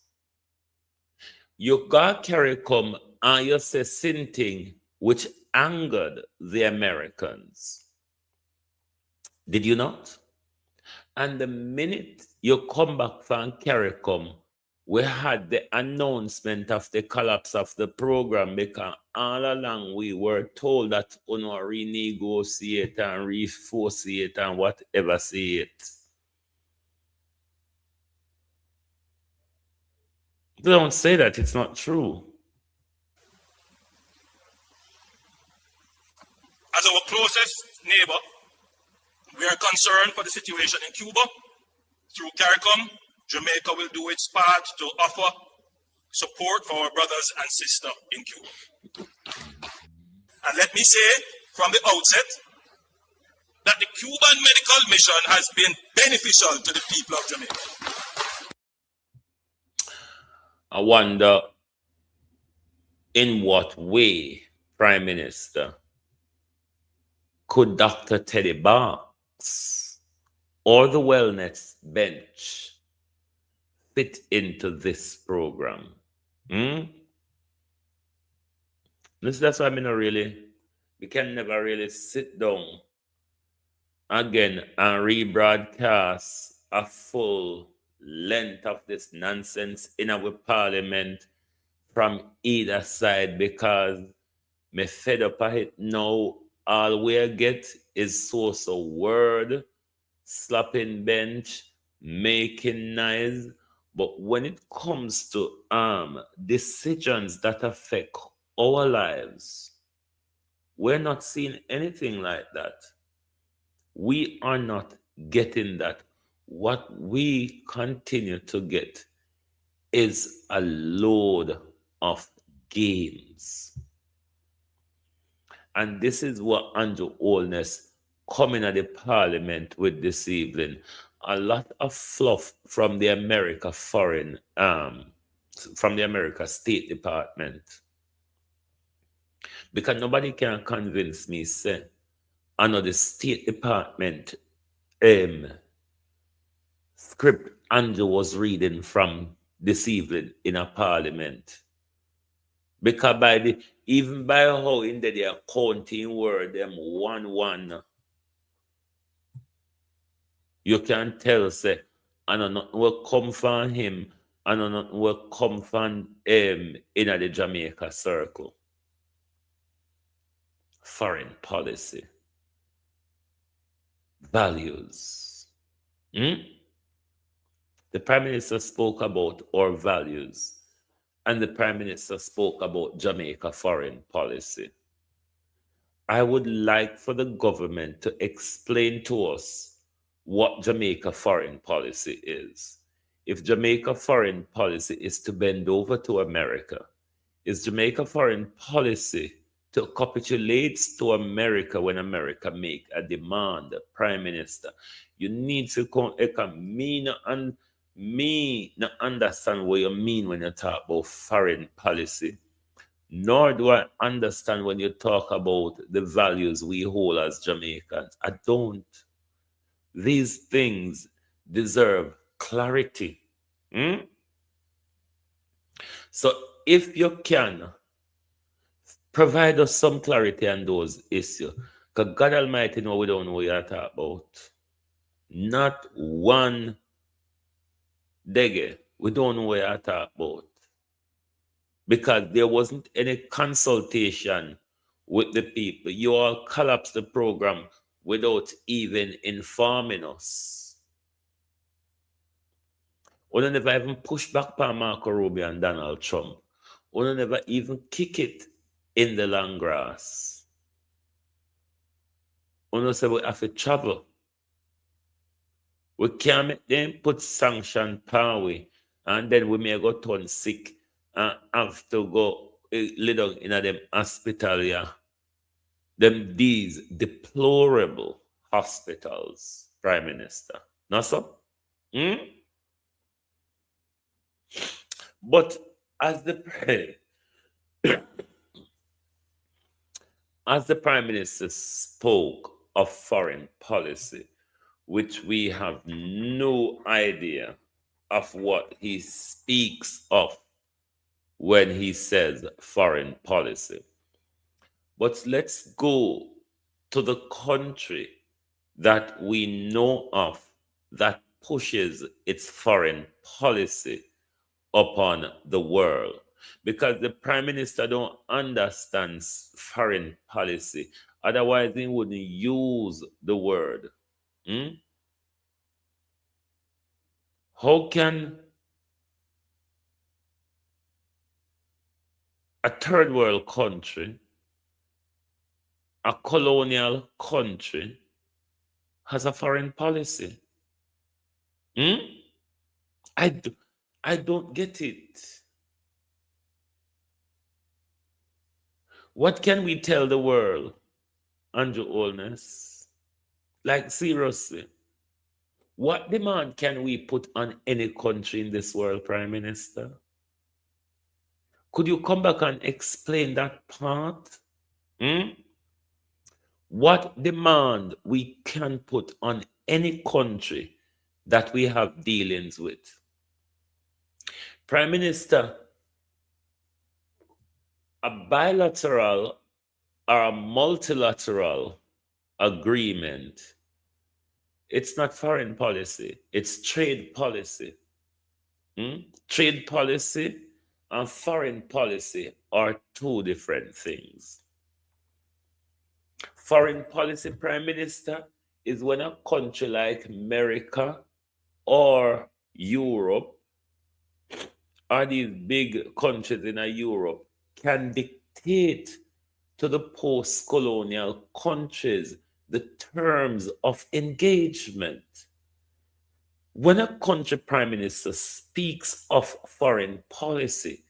You got CARICOM and you say something which angered the Americans. Did you not? And the minute you come back from CARICOM, we had the announcement of the collapse of the program, because all along we were told that we will renegotiate and renegotiate and whatever say it. Don't say that, it's not true. As our closest neighbor, we are concerned for the situation in Cuba. Through CARICOM, Jamaica will do its part to offer support for our brothers and sisters in Cuba. And let me say from the outset that the Cuban medical mission has been beneficial to the people of Jamaica. I wonder in what way, Prime Minister, could Dr. Teddy Barr box or the wellness bench fit into this program? That's why we can never really sit down again and rebroadcast a full length of this nonsense in our parliament from either side, because me fed up of it now. All we get is source of word, slapping bench, making noise. But when it comes to decisions that affect our lives, we're not seeing anything like that. We are not getting that. What we continue to get is a load of games. And this is what Andrew Holness coming at the parliament with this evening. A lot of fluff from the America State Department. Because nobody can convince me, say, I know the State Department script Andrew was reading from this evening in a parliament. Because even by how in the accounting word, them 1-1, you can tell, say, I know nothing will come from him, I know nothing will come from in the Jamaica circle. Foreign policy. Values. The Prime Minister spoke about our values, and the Prime Minister spoke about Jamaica foreign policy. I would like for the government to explain to us what Jamaica foreign policy is. If Jamaica foreign policy is to bend over to America, is Jamaica foreign policy to capitulate to America when America make a demand? Prime Minister, you need to come. Me not understand what you mean when you talk about foreign policy, nor do I understand when you talk about the values we hold as Jamaicans. I don't. These things deserve clarity. So if you can provide us some clarity on those issues, because God Almighty know we don't know what you're talking about. Not one dege. We don't know what you're talking about. Because there wasn't any consultation with the people. You all collapsed the program without even informing us. We never even push back by Marco Rubio and Donald Trump. We never even kick it in the long grass. We say we have to travel. We can't make them put sanction power, and then we may go turn sick and have to go lay down in them hospital, these deplorable hospitals, Prime Minister. Not so? But as the Prime Minister spoke of foreign policy, which we have no idea of what he speaks of when he says foreign policy. But let's go to the country that we know of that pushes its foreign policy upon the world. Because the Prime Minister don't understand foreign policy. Otherwise, he wouldn't use the word. How can a third world country, a colonial country, has a foreign policy? I don't get it. What can we tell the world, Andrew Holness? Like, seriously, what demand can we put on any country in this world, Prime Minister? Could you come back and explain that part? what demand we can put on any country that we have dealings with. Prime Minister, a bilateral or a multilateral agreement, it's not foreign policy, it's trade policy. Trade policy and foreign policy are two different things. Foreign policy, Prime Minister, is when a country like America or Europe or these big countries in Europe can dictate to the post-colonial countries the terms of engagement. When a country prime minister speaks of foreign policy,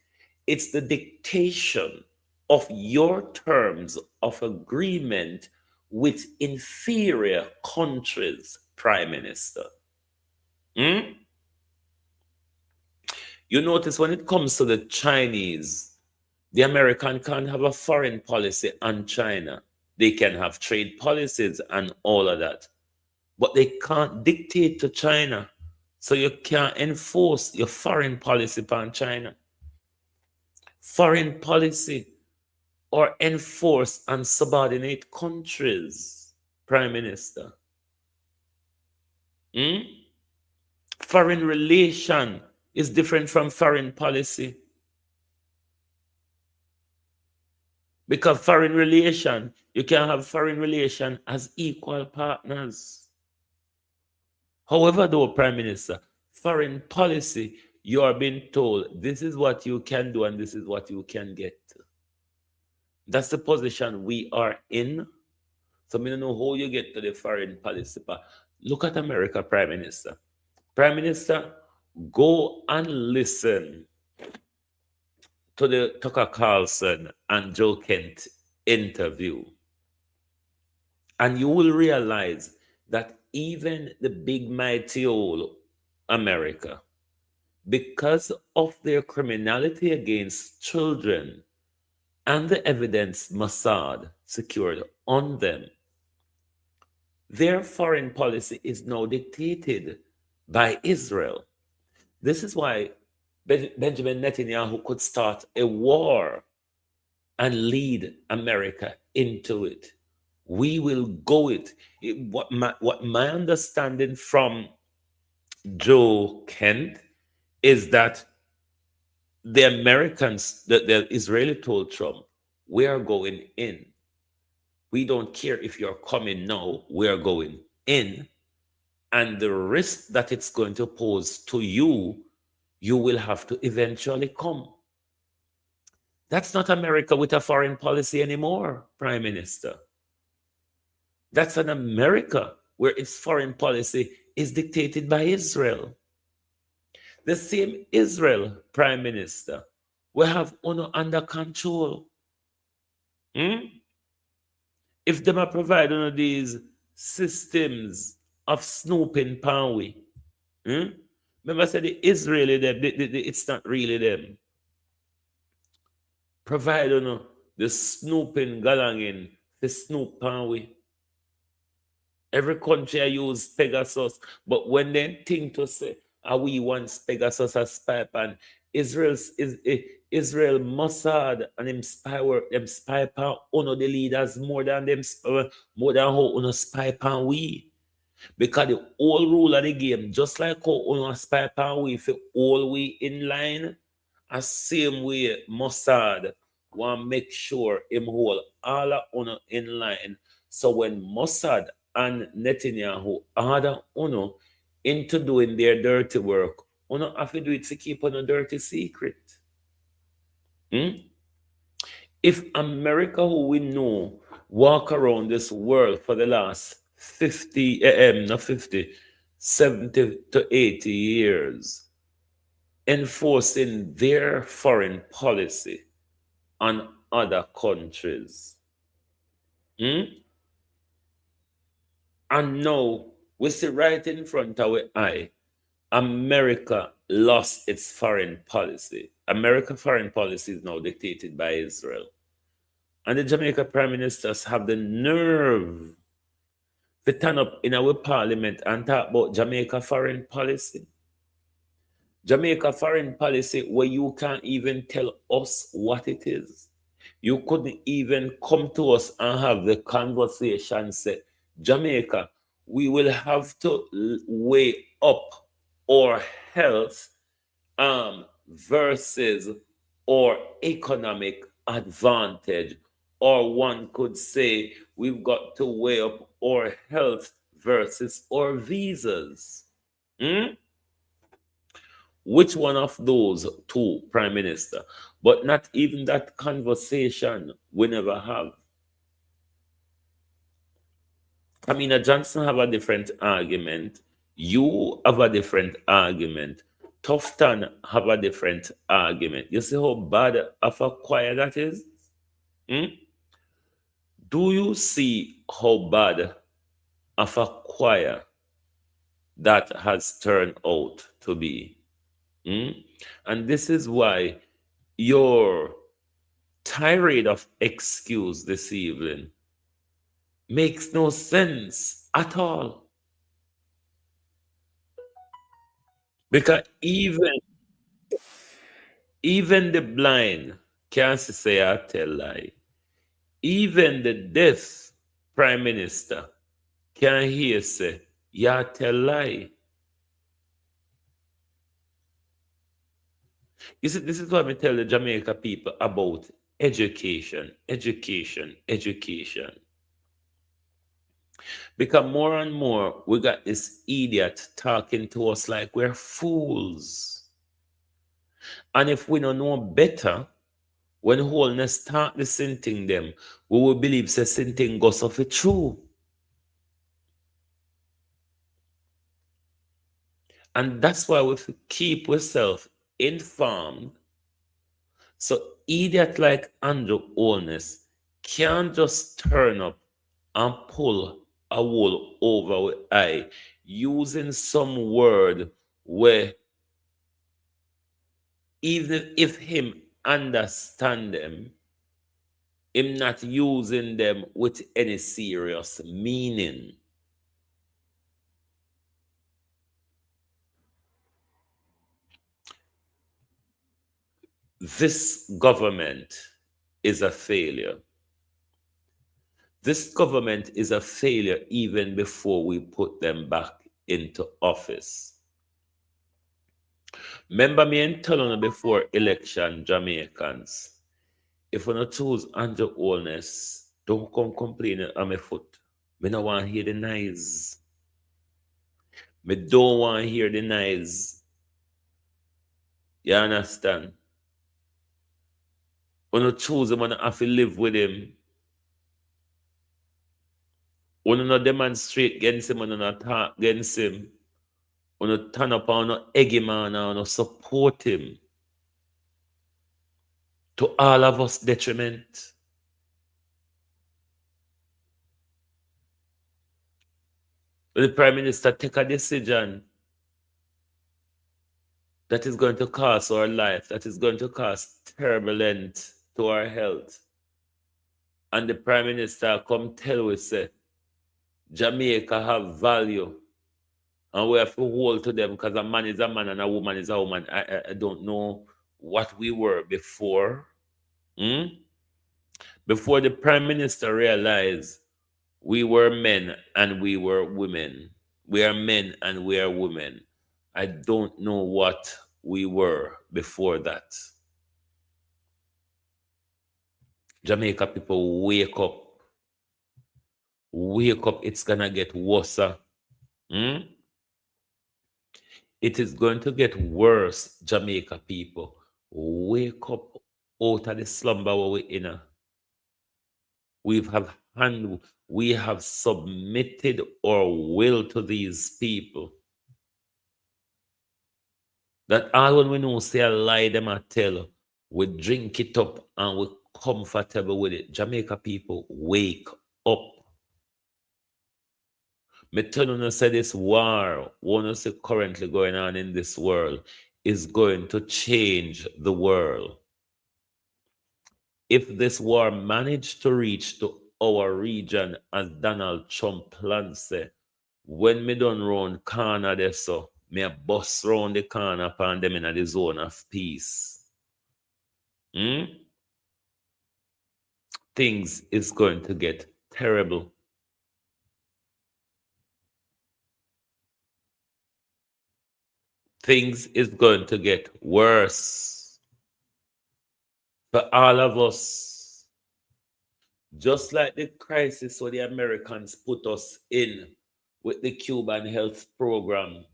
it's the dictation of your terms of agreement with inferior countries, prime minister. You notice when it comes to the Chinese, the American can't have a foreign policy on China. They can have trade policies and all of that, but they can't dictate to China. So you can't enforce your foreign policy upon China. Foreign policy or enforce on subordinate countries, Prime Minister. Foreign relation is different from foreign policy. Because foreign relation, you can have foreign relation as equal partners. However, though, Prime Minister, foreign policy, you are being told this is what you can do and this is what you can get. That's the position we are in. So I don't know how you get to the foreign policy. But look at America, Prime Minister. Prime Minister, go and listen to the Tucker Carlson and Joe Kent interview. And you will realize that even the big mighty old America, because of their criminality against children and the evidence Mossad secured on them, their foreign policy is now dictated by Israel. This is why Benjamin Netanyahu could start a war and lead America into it. We will go it. What my understanding from Joe Kent is that the Americans, the Israeli told Trump, we are going in. We don't care if you're coming now, we are going in. And the risk that it's going to pose to you, you will have to eventually come. That's not America with a foreign policy anymore, Prime Minister. That's an America where its foreign policy is dictated by Israel. The same Israel, Prime Minister, will have UNO under control. If them are providing these systems of snooping panwe, remember I said the Israeli them, it's not really them. Providing the snooping galangin, the snoop panwe. Every country I use Pegasus, but when they think to say, we want Pegasus as spy pan, Israel Mossad and them spy pan uno the leaders more than how uno spy pan we. Because the whole rule of the game, just like how uno spy pan we, if all we in line, as same way Mossad want make sure him hold all of uno in line. So when Mossad and Netanyahu order UNO into doing their dirty work, UNO have to do it to keep on a dirty secret. If America, who we know, walk around this world for the last 70 to 80 years, enforcing their foreign policy on other countries, and now we see right in front of our eye, America lost its foreign policy. American foreign policy is now dictated by Israel. And the Jamaica Prime Ministers have the nerve to turn up in our parliament and talk about Jamaica foreign policy. Jamaica foreign policy where you can't even tell us what it is. You couldn't even come to us and have the conversation say, Jamaica, we will have to weigh up our health versus our economic advantage. Or one could say we've got to weigh up our health versus our visas. Which one of those two, Prime Minister? But not even that conversation we never have. Kamina Johnson have a different argument. You have a different argument. Tufton have a different argument. You see how bad of a choir that is? Do you see how bad of a choir that has turned out to be? And this is why your tirade of excuse this evening makes no sense at all. Because even the blind can't say I tell lie. Even the deaf prime minister can hear say, yeah, tell lie. You see, this is what I tell the Jamaica people about education. Because more and more, we got this idiot talking to us like we're fools. And if we don't know better, when wholeness start the same thing them, we will believe the same thing goes off it true. And that's why we keep ourselves informed. So idiot like Andrew Holness can't just turn up and pull a wool over our eye using some word where even if him understand them, him not using them with any serious meaning. This government is a failure. This government is a failure even before we put them back into office. Remember me and telling you before election, Jamaicans, if you not choose Andrew Holness, don't come complaining on my foot. Me don't want to hear the noise. Me don't want to hear the noise. You understand? When you choose him and have to live with him, when you not demonstrate against him and you not talk against him, when you turn up and you egg him and you support him, to all of us detriment. When the Prime Minister take a decision that is going to cost our life, that is going to cost turbulence to our health, and the Prime Minister come tell us, say, Jamaica have value, and we have to hold to them because a man is a man and a woman is a woman. I don't know what we were before. Before the Prime Minister realized we were men and we were women. We are men and we are women. I don't know what we were before that. Jamaica people, wake up. Wake up, it's gonna get worse. It is going to get worse, Jamaica people. Wake up out of the slumber where we're in. We have submitted our will to these people. That all when we know say a lie them I tell, we drink it up and we're comfortable with it. Jamaica people, wake up. Me tell you say this war, what you see currently going on in this world, is going to change the world. If this war managed to reach to our region, as Donald Trump planned say, when me done round corner there, so me a bust round the corner upon them in the zone of peace. Things is going to get terrible. Things is going to get worse for all of us. Just like the crisis where the Americans put us in with the Cuban health program,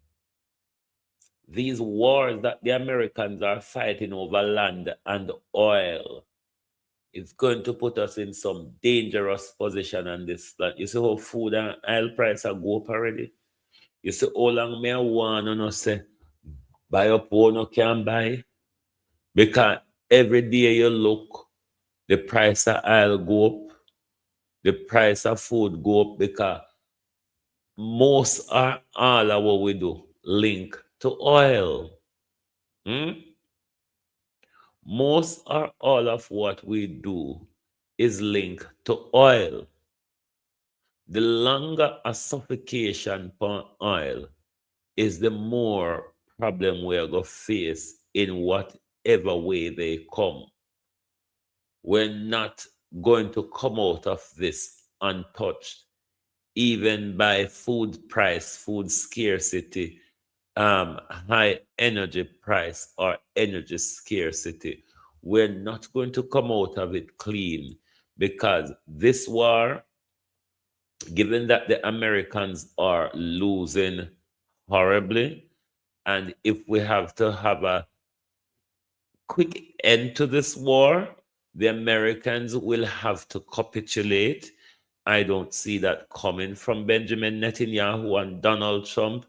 these wars that the Americans are fighting over land and oil is going to put us in some dangerous position on this. Like, you see how food and oil prices are go up already? You see how long me I want to say buy up what you can buy? Because every day you look, the price of oil go up, the price of food go up, because most are all of what we do link to oil. Most or all of what we do is linked to oil. The longer a suffocation per oil is, the more problem we are going to face in whatever way they come. We're not going to come out of this untouched, even by food price, food scarcity, high energy price or energy scarcity. We're not going to come out of it clean, because this war, given that the Americans are losing horribly, and if we have to have a quick end to this war, the Americans will have to capitulate. I don't see that coming from Benjamin Netanyahu and Donald Trump.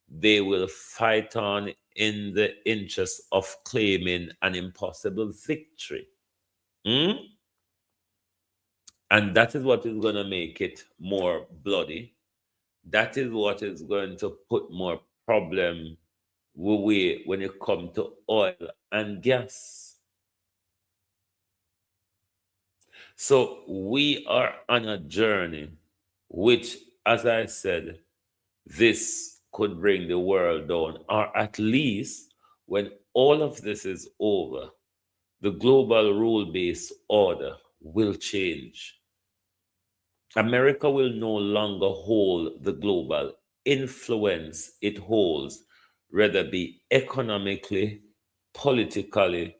They will fight on in the interest of claiming an impossible victory. And that is what is going to make it more bloody. That is what is going to put more problem away when it comes to oil and gas. So we are on a journey which, as I said, this could bring the world down, or at least when all of this is over, the global rule-based order will change. America will no longer hold the global influence it holds, whether it be economically, politically,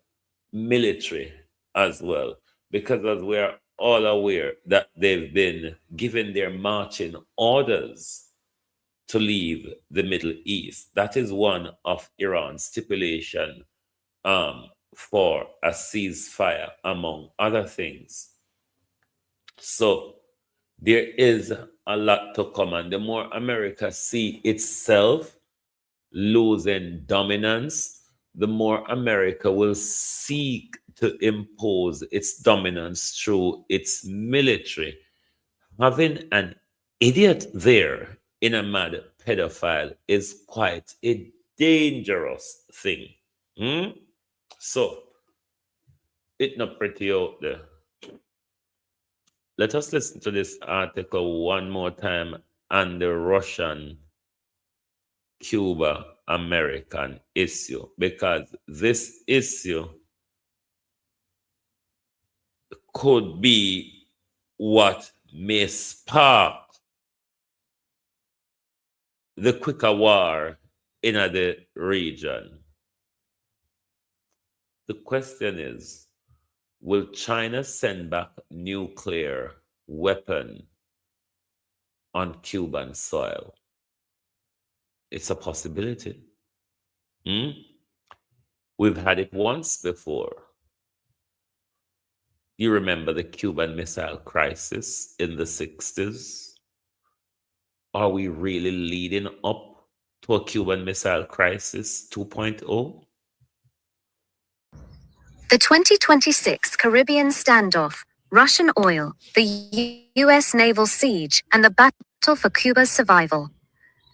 military as well, because as we are all aware that they've been given their marching orders to leave the Middle East. That is one of Iran's stipulation for a ceasefire, among other things. So there is a lot to come, and the more America see itself losing dominance, the more America will seek to impose its dominance through its military. Having an idiot there in a mad pedophile is quite a dangerous thing. So, it's not pretty out there. Let us listen to this article one more time on the Russian Cuba American issue, because this issue could be what may spark the quicker war in the region. The question is, will China send back nuclear weapon on Cuban soil? It's a possibility. We've had it once before. You remember the Cuban Missile Crisis in the 60s? Are we really leading up to a Cuban Missile Crisis 2.0? The 2026 Caribbean Standoff, Russian oil, the U.S. naval siege, and the battle for Cuba's survival.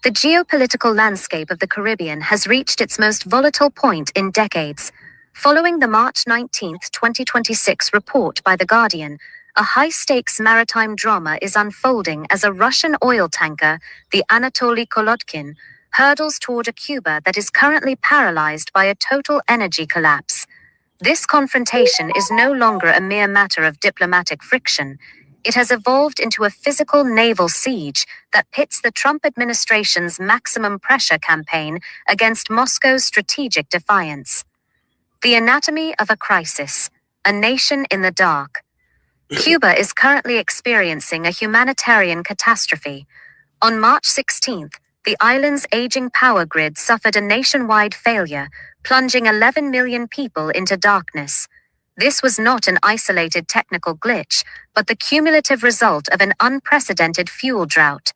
The geopolitical landscape of the Caribbean has reached its most volatile point in decades, Following the March 19, 2026 report by The Guardian, a high-stakes maritime drama is unfolding as a Russian oil tanker, the Anatoly Kolodkin, hurdles toward a Cuba that is currently paralyzed by a total energy collapse. This confrontation is no longer a mere matter of diplomatic friction. It has evolved into a physical naval siege that pits the Trump administration's maximum pressure campaign against Moscow's strategic defiance. The anatomy of a crisis, a nation in the dark. Cuba is currently experiencing a humanitarian catastrophe. On March 16th, the island's aging power grid suffered a nationwide failure, plunging 11 million people into darkness. This was not an isolated technical glitch, but the cumulative result of an unprecedented fuel drought.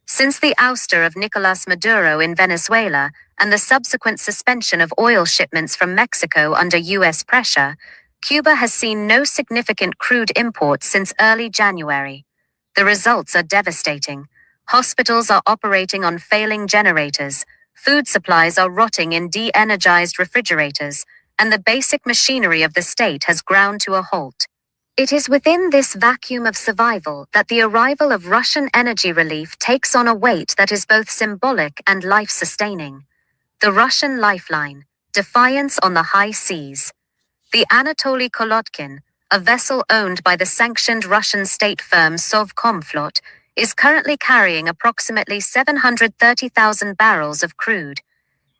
Since the ouster of Nicolas Maduro in Venezuela and the subsequent suspension of oil shipments from Mexico under U.S. pressure, Cuba has seen no significant crude imports since early January. The results are devastating. Hospitals are operating on failing generators, food supplies are rotting in de-energized refrigerators, and the basic machinery of the state has ground to a halt. It is within this vacuum of survival that the arrival of Russian energy relief takes on a weight that is both symbolic and life-sustaining. The Russian lifeline, defiance on the high seas. The Anatoly Kolodkin, a vessel owned by the sanctioned Russian state firm Sovcomflot, is currently carrying approximately 730,000 barrels of crude.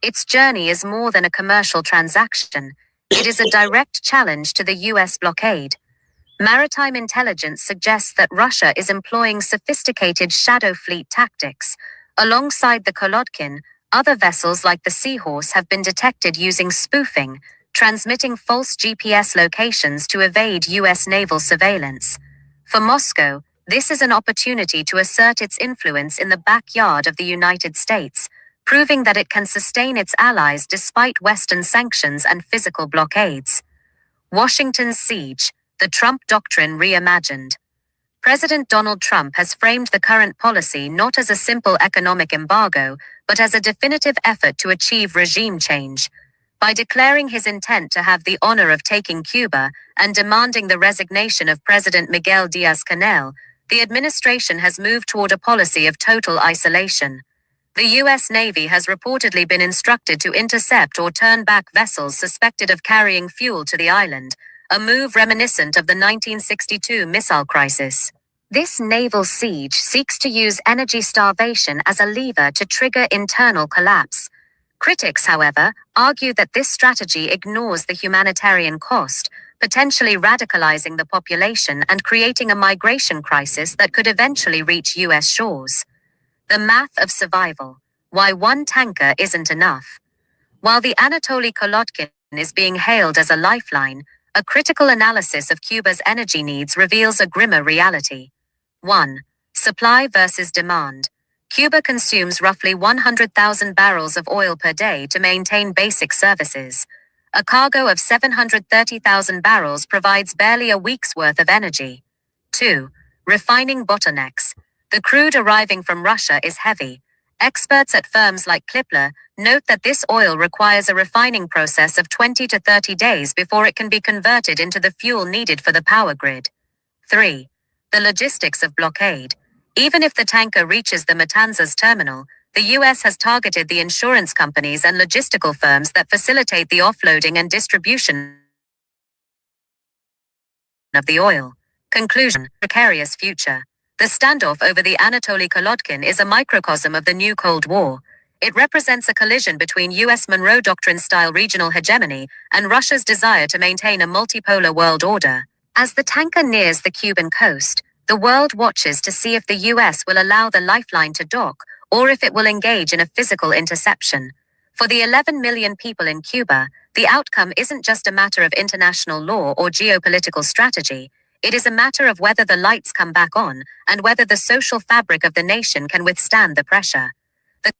Its journey is more than a commercial transaction. It is a direct challenge to the U.S. blockade. Maritime intelligence suggests that Russia is employing sophisticated shadow fleet tactics. Alongside the Kolodkin, other vessels like the Seahorse have been detected using spoofing, transmitting false GPS locations to evade U.S. naval surveillance. For Moscow, this is an opportunity to assert its influence in the backyard of the United States, proving that it can sustain its allies despite Western sanctions and physical blockades. Washington's siege, the Trump doctrine reimagined. President Donald Trump has framed the current policy not as a simple economic embargo, but as a definitive effort to achieve regime change. By declaring his intent to have the honor of taking Cuba and demanding the resignation of President Miguel Diaz-Canel, the administration has moved toward a policy of total isolation. The U.S. Navy has reportedly been instructed to intercept or turn back vessels suspected of carrying fuel to the island, a move reminiscent of the 1962 missile crisis. This naval siege seeks to use energy starvation as a lever to trigger internal collapse. Critics, however, argue that this strategy ignores the humanitarian cost, potentially radicalizing the population and creating a migration crisis that could eventually reach U.S. shores. The math of survival. Why one tanker isn't enough. While the Anatoly Kolodkin is being hailed as a lifeline, a critical analysis of Cuba's energy needs reveals a grimmer reality. 1. Supply versus demand. Cuba consumes roughly 100,000 barrels of oil per day to maintain basic services. A cargo of 730,000 barrels provides barely a week's worth of energy. 2. Refining bottlenecks. The crude arriving from Russia is heavy. Experts at firms like Kpler note that this oil requires a refining process of 20 to 30 days before it can be converted into the fuel needed for the power grid. 3. The logistics of blockade. Even if the tanker reaches the Matanzas terminal, the U.S. has targeted the insurance companies and logistical firms that facilitate the offloading and distribution of the oil. Conclusion: precarious future. The standoff over the Anatoly Kolodkin is a microcosm of the new Cold War. It represents a collision between U.S. Monroe Doctrine-style regional hegemony and Russia's desire to maintain a multipolar world order. As the tanker nears the Cuban coast, the world watches to see if the U.S. will allow the lifeline to dock, or if it will engage in a physical interception. For the 11 million people in Cuba, the outcome isn't just a matter of international law or geopolitical strategy. It is a matter of whether the lights come back on, and whether the social fabric of the nation can withstand the pressure. The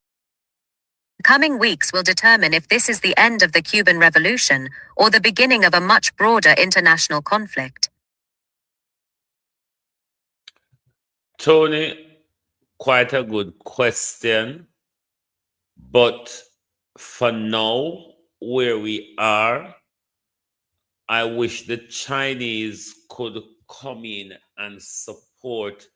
coming weeks will determine if this is the end of the Cuban Revolution, or the beginning of a much broader international conflict. Tony, quite a good question. But for now, where we are, I wish the Chinese could come in and support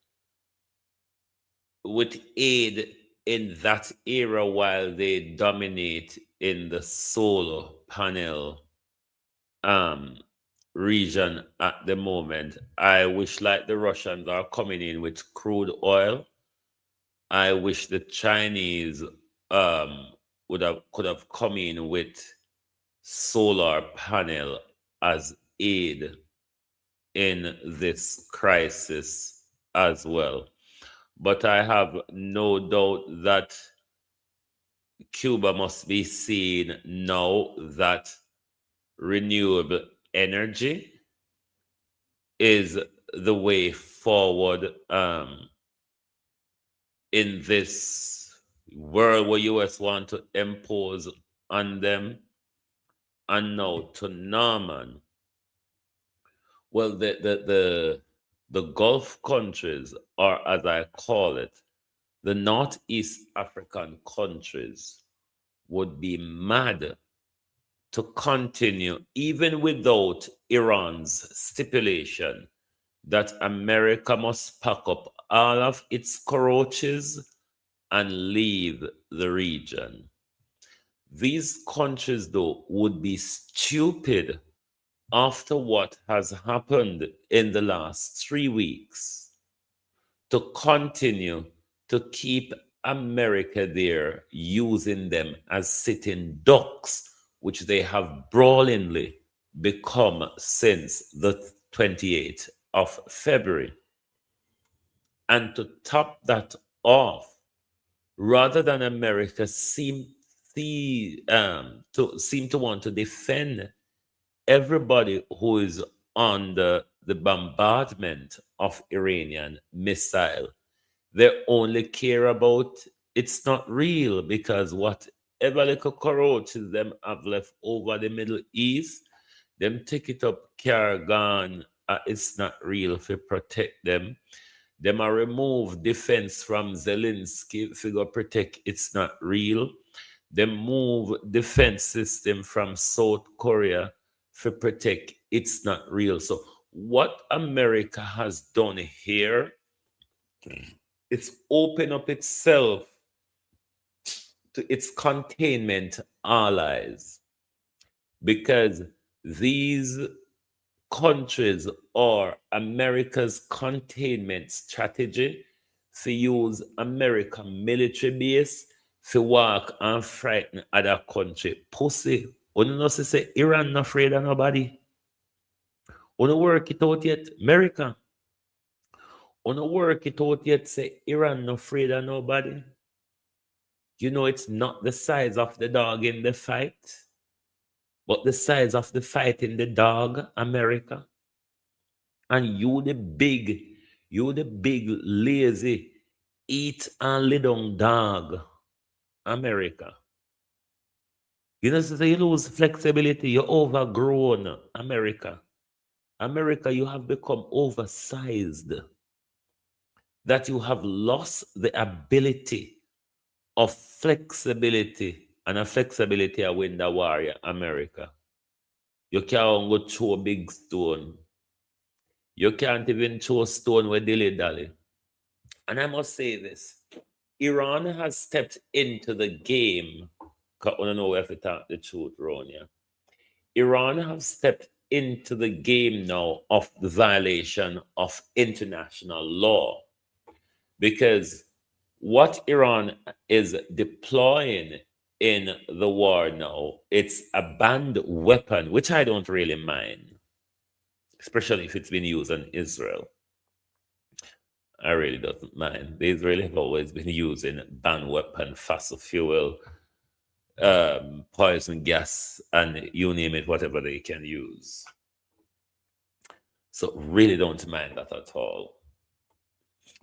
with aid in that era while they dominate in the solar panel region at the moment. I wish, like the Russians are coming in with crude oil, I wish the Chinese could have come in with solar panel as aid in this crisis as well. But I have no doubt that Cuba must be seen now that renewable energy is the way forward in this world where US want to impose on them. And now to Norman. Well, the Gulf countries, or as I call it, the Northeast African countries, would be mad to continue, even without Iran's stipulation that America must pack up all of its cockroaches and leave the region. These countries, though, would be stupid after what has happened in the last 3 weeks to continue to keep America there, using them as sitting ducks, which they have brawlingly become since the 28th of February. And to top that off, rather than America seem to want to defend everybody who is under the bombardment of Iranian missile, they only care about it's not real, because whatever little cockroaches them have left over the Middle East, them take it up, car gone. It's not real to protect them. Them are remove defense from Zelensky figure protect. It's not real. Them move defense system from South Korea for protect. It's not real. So what America has done here is open up itself to its containment allies, because these countries are America's containment strategy to use American military base to walk and frighten other country. Pussy. You know, say Iran not afraid of nobody. You know work it out yet, America. You know work it out yet, say Iran not afraid of nobody. You know it's not the size of the dog in the fight, but the size of the fight in the dog, America. And you the big, lazy, eat and lay down dog, America. You know, so you lose flexibility, you're overgrown, America. America, you have become oversized, that you have lost the ability of flexibility, and a flexibility a win the warrior, America. You can't go throw a big stone. You can't even throw a stone with dilly-dally. And I must say this, Iran has stepped into the game. I don't know if I talk the truth, Ronia. Iran has stepped into the game now of the violation of international law, because what Iran is deploying in the war now, it's a banned weapon, which I don't really mind, especially if it's been used on Israel. I really don't mind. The Israelis have always been using banned weapon, fossil fuel, poison gas, and you name it, whatever they can use. So really don't mind that at all.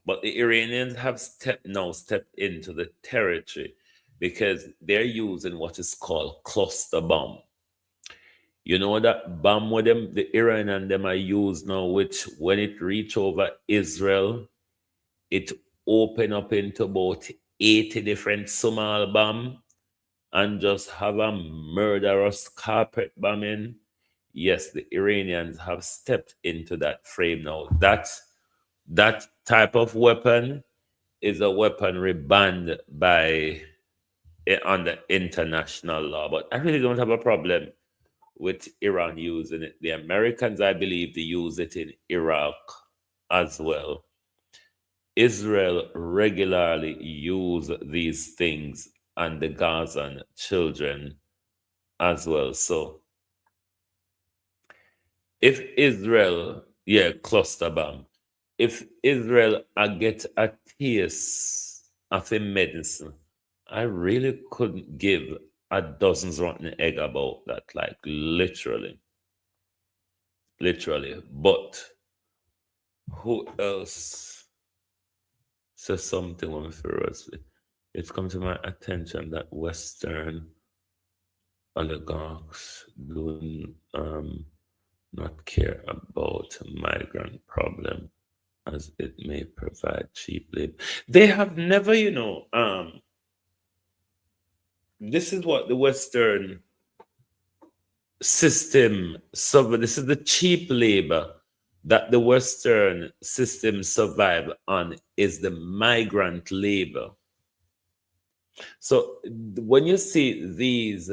But the Iranians have stepped into the territory, because they're using what is called cluster bomb. You know that bomb with them, the Iranian them are used now, which when it reach over Israel, it open up into about 80 different small bomb and just have a murderous carpet bombing. yes, the Iranians have stepped into that frame now. That type of weapon is a weaponry banned by under international law. But I really don't have a problem with Iran using it. The Americans, I believe, they use it in Iraq as well. Israel regularly use these things on the Gazan children as well. So if Israel, yeah, cluster bomb, if Israel get a taste of a medicine, I really couldn't give a dozen's rotten egg about that, like literally. But who else says something when ferociously? It's come to my attention that Western oligarchs do not care about migrant problem as it may provide cheap labor. They have never, this is what the Western system, so this is the cheap labor that the Western system survive on, is the migrant labor. So when you see these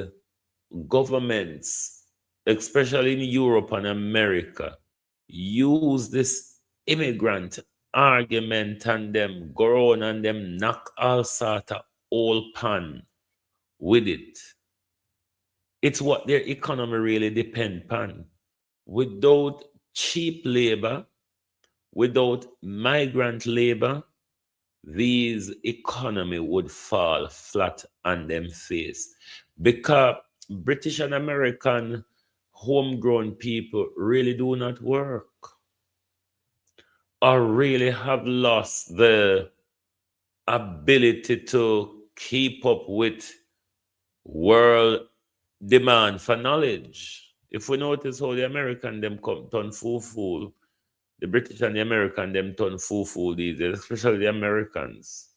governments, especially in Europe and America, use this immigrant argument and them go on and them knock all sort of old pan with it. It's what their economy really depend on. Without cheap labor, without migrant labor, these economy would fall flat on them face, because British and American homegrown people really do not work or really have lost the ability to keep up with world demand for knowledge. If we notice how the American them come turn fool, the British and the American them turn fool these days, especially the Americans.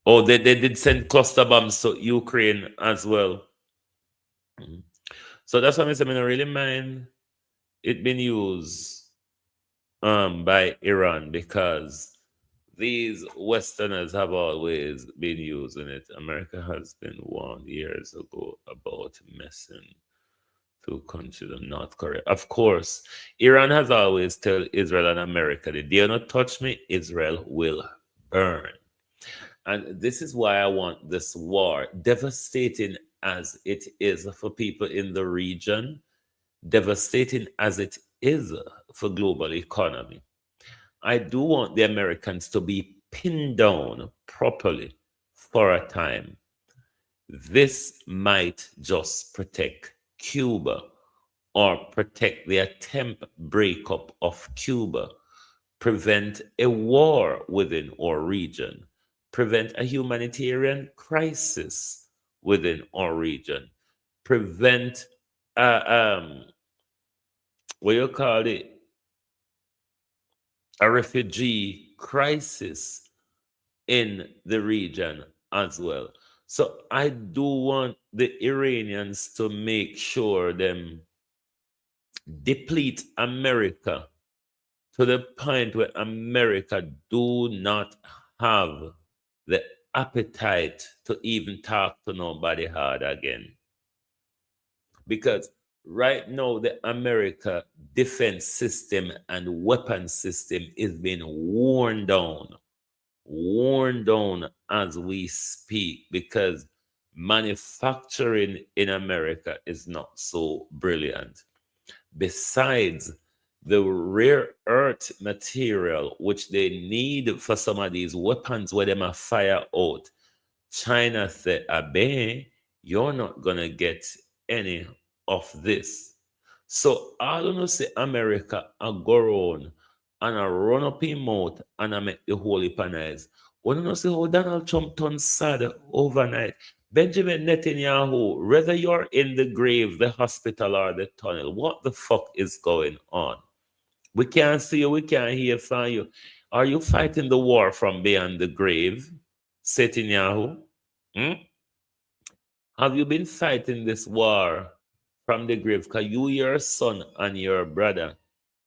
Oh, they did send cluster bombs to Ukraine as well. So that's why I don't really mind it being used by Iran, because these Westerners have always been using it. America has been warned years ago about messing to consider North Korea. Of course, Iran has always told Israel and America, they dare not touch me, Israel will burn. And this is why I want this war, devastating as it is for people in the region, devastating as it is for global economy. I do want the Americans to be pinned down properly for a time. This might just protect Cuba or protect the attempt breakup of Cuba, prevent a war within our region, prevent a humanitarian crisis within our region, prevent what you call it, a refugee crisis in the region as well. So I do want the Iranians to make sure them deplete America to the point where America do not have the appetite to even talk to nobody hard again. Because right now, the America defense system and weapon system is being worn down as we speak, because manufacturing in America is not so brilliant. Besides, the rare earth material which they need for some of these weapons where they are fire out, China said, Abe, you're not gonna get any of this. So all of us say America a go on and a run up in mouth and I make the whole heap of noise. When you see how Donald Trump turned sad overnight, Benjamin Netanyahu, whether you're in the grave, the hospital, or the tunnel, what the fuck is going on? We can't see you, we can't hear from you. Are you fighting the war from beyond the grave, Netanyahu? Have you been fighting this war from the grave? Because you, your son, and your brother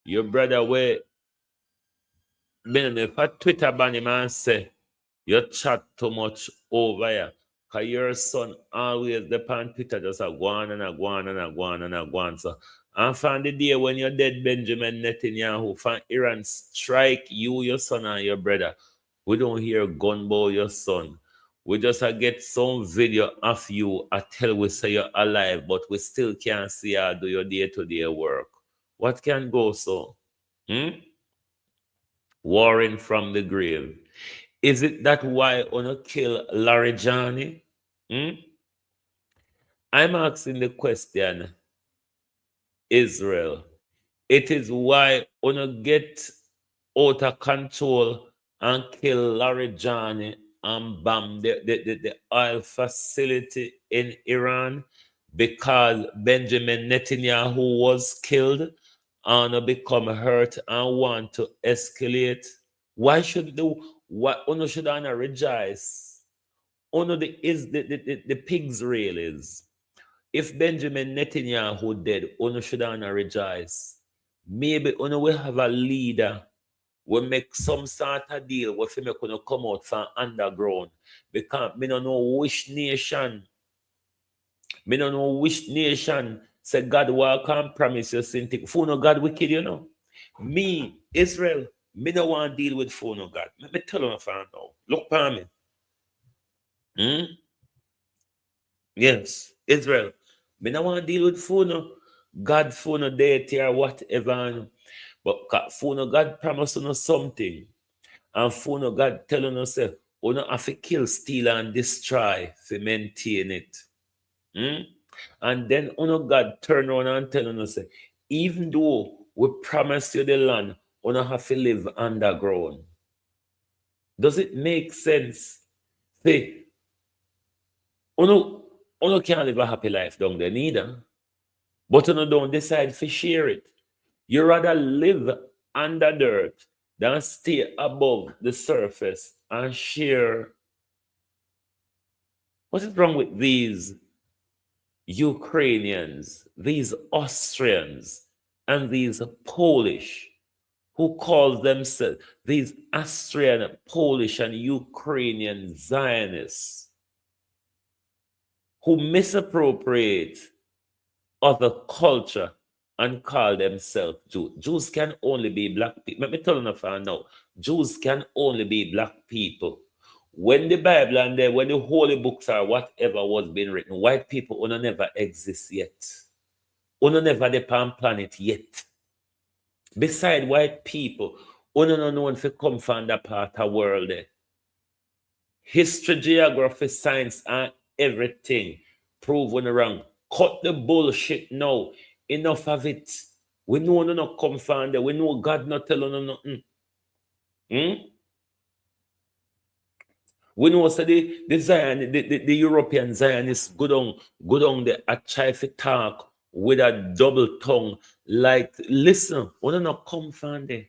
where been if a Twitter ban him and say you chat too much over here. Cause your son always depend Twitter just a go on and a go on and a go on and a go on. So and from the day when you're dead, Benjamin Netanyahu from Iran strike you, your son, and your brother. We don't hear gun about your son. We just get some video of you. I tell we say you're alive, but we still can't see you do your day-to-day work. What can go so? Warring from the grave. Is it that why wanna kill Larry Johnny? I'm asking the question, Israel. It is why wanna get out of control and kill Larry Johnny and bomb the oil facility in Iran because Benjamin Netanyahu was killed and become hurt and want to escalate. Why should the what Uno should honor rejoice? Uno the pigs rail is. If Benjamin Netanyahu dead, Uno should honor rejoice. Maybe Uno will have a leader will make some sort of deal what we make Uno come out from underground. Because me don't know which nation. Me don't know which nation say God will come promise you something. For no God wicked, you know. Me, Israel, me don't want to deal with phone of God. Me tell you for now. Look for me. Yes, Israel. Me don't want to deal with phone of God, phone of deity or whatever. But phone of God promise you something. And phone of God telling us say, you don't have to kill, steal, and destroy to maintain it. And then God turn around and telling us, even though we promise you the land, you don't have to live underground. Does it make sense? Say, you can't live a happy life down there neither. But you don't decide to share it. You rather live under dirt than stay above the surface and share. What is wrong with these Ukrainians, these Austrians, and these Polish who call themselves these Austrian, Polish, and Ukrainian Zionists who misappropriate other culture and call themselves Jews. Jews can only be black people. Let me tell you now, Jews can only be black people. When the Bible and when the holy books or whatever was being written, white people never exist yet. Never the planet yet. Beside white people, no known for come from that part of the world. History, geography, science, and everything prove when wrong. Cut the bullshit now. Enough of it. We know no not come from there. We know God not telling no nothing. We know so the European Zionists go down there and try to talk with a double tongue. Like, listen, we not come from there.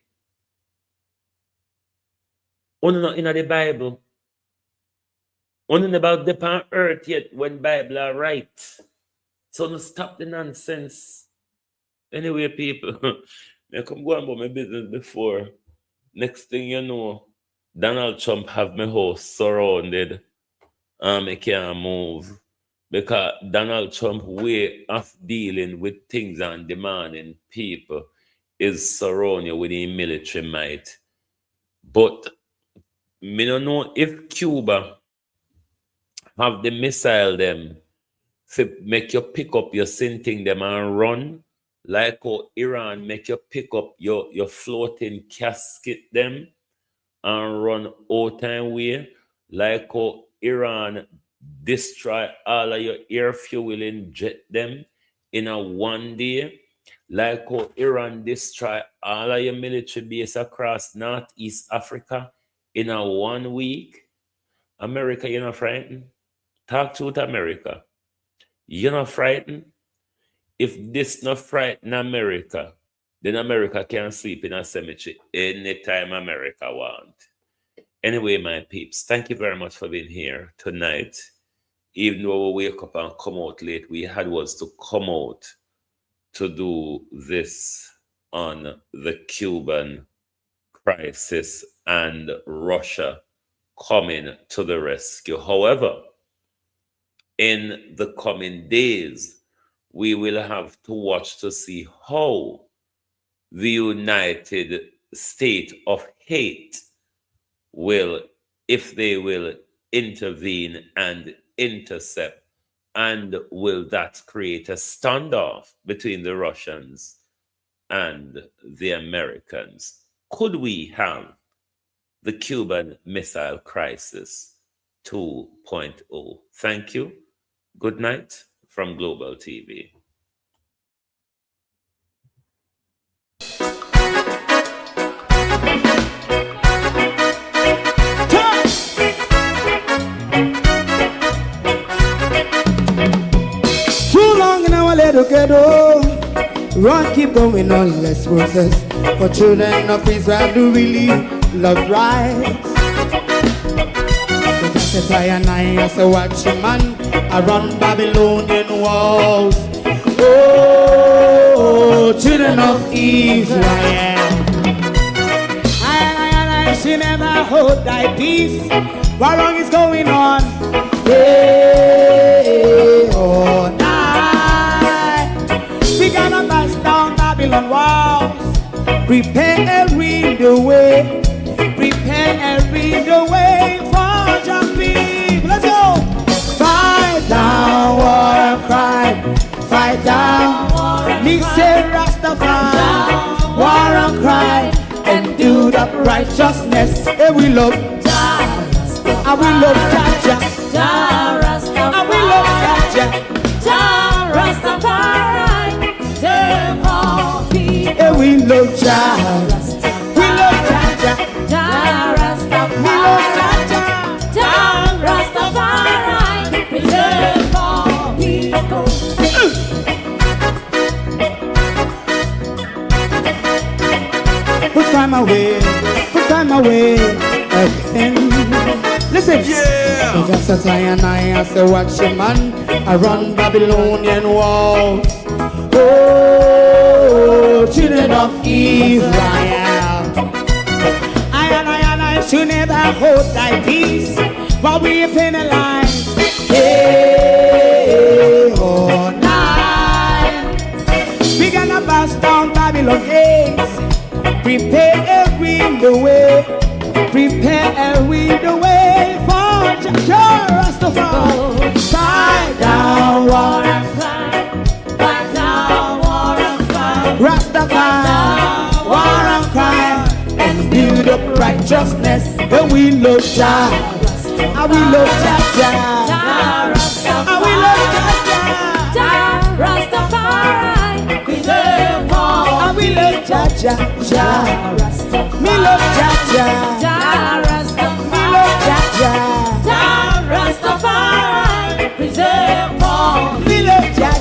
We not in the Bible. We not about the on earth yet when Bible are right. So no stop the nonsense. Anyway, people, I come go on about my business before. Next thing you know, Donald Trump have my house surrounded and I can't move. Because Donald Trump way of dealing with things and demanding people is surround you with the military might. But me don't know if Cuba have the missile them to make you pick up your sinking them and run, like how Iran make you pick up your floating casket them and run all time way, like how Iran destroy all of your air fueling jet them in a one day, like how Iran destroy all of your military base across Northeast Africa in a 1 week. America, you're not frightened? Talk to America. You're not frightened? If this not frighten America, then America can sleep in a cemetery anytime America want. Anyway, my peeps, thank you very much for being here tonight even though we wake up and come out late, we had was to come out to do this on the Cuban crisis and Russia coming to the rescue. However, in the coming days, we will have to watch to see how the United States of Hate will, if they will intervene and intercept, and will that create a standoff between the Russians and the Americans? Could we have the Cuban Missile Crisis 2.0? Thank you. Good night from Global TV. Too long in our little ghetto, run keep going on, let's process. For children of Israel do really love rights. So just I and I as a watching man, I run Babylonian walls. Oh, children of Israel, I should never hold thy peace. What wrong is going on? Day or night, we gonna bust down Babylon walls. Prepare the way, prepare the way for your people. Let's go. Fight down war and crime, fight down war. Me say Rastafari, war and crime, and do the righteousness. And we love, and we love Jaja, and we love Jaja, Rastafari, save all people. And we love Jaja, we love Jaja, we love Jaja, Rastafari, save all people. Put time away again. Listen, yeah. Just as I and I as a watching man, I run Babylonian walls. Oh, children of Israel, I should never hold thy peace while we penalize day or night. We gonna bust down Babylon gates. Prepare the way, prepare the way for Rastafari. Fight down war and crime, fight down war and crime. Rastafari, war and crime, and build up righteousness. And we love Jah, and we love Jah, and we love Jah, Rastafari, preserve all. And we love Jah, me love Jah, me love Jah, Rastafari, preserve all. Me love Jah,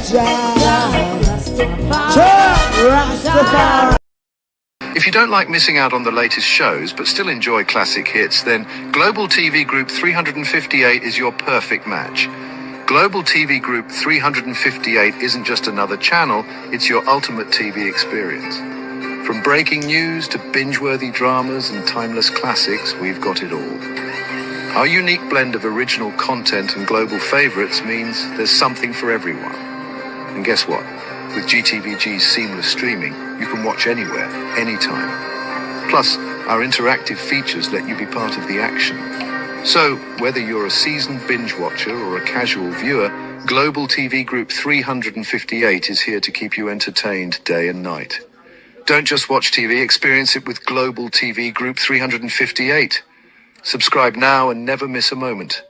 Rastafari. If you don't like missing out on the latest shows but still enjoy classic hits, then Global TV Group 358 is your perfect match. Global TV Group 358 isn't just another channel, it's your ultimate TV experience. From breaking news to binge-worthy dramas and timeless classics, we've got it all. Our unique blend of original content and global favorites means there's something for everyone. And guess what? With GTVG's seamless streaming, you can watch anywhere, anytime. Plus, our interactive features let you be part of the action. So, whether you're a seasoned binge watcher or a casual viewer, Global TV Group 358 is here to keep you entertained day and night. Don't just watch TV, experience it with Global TV Group 358. Subscribe now and never miss a moment.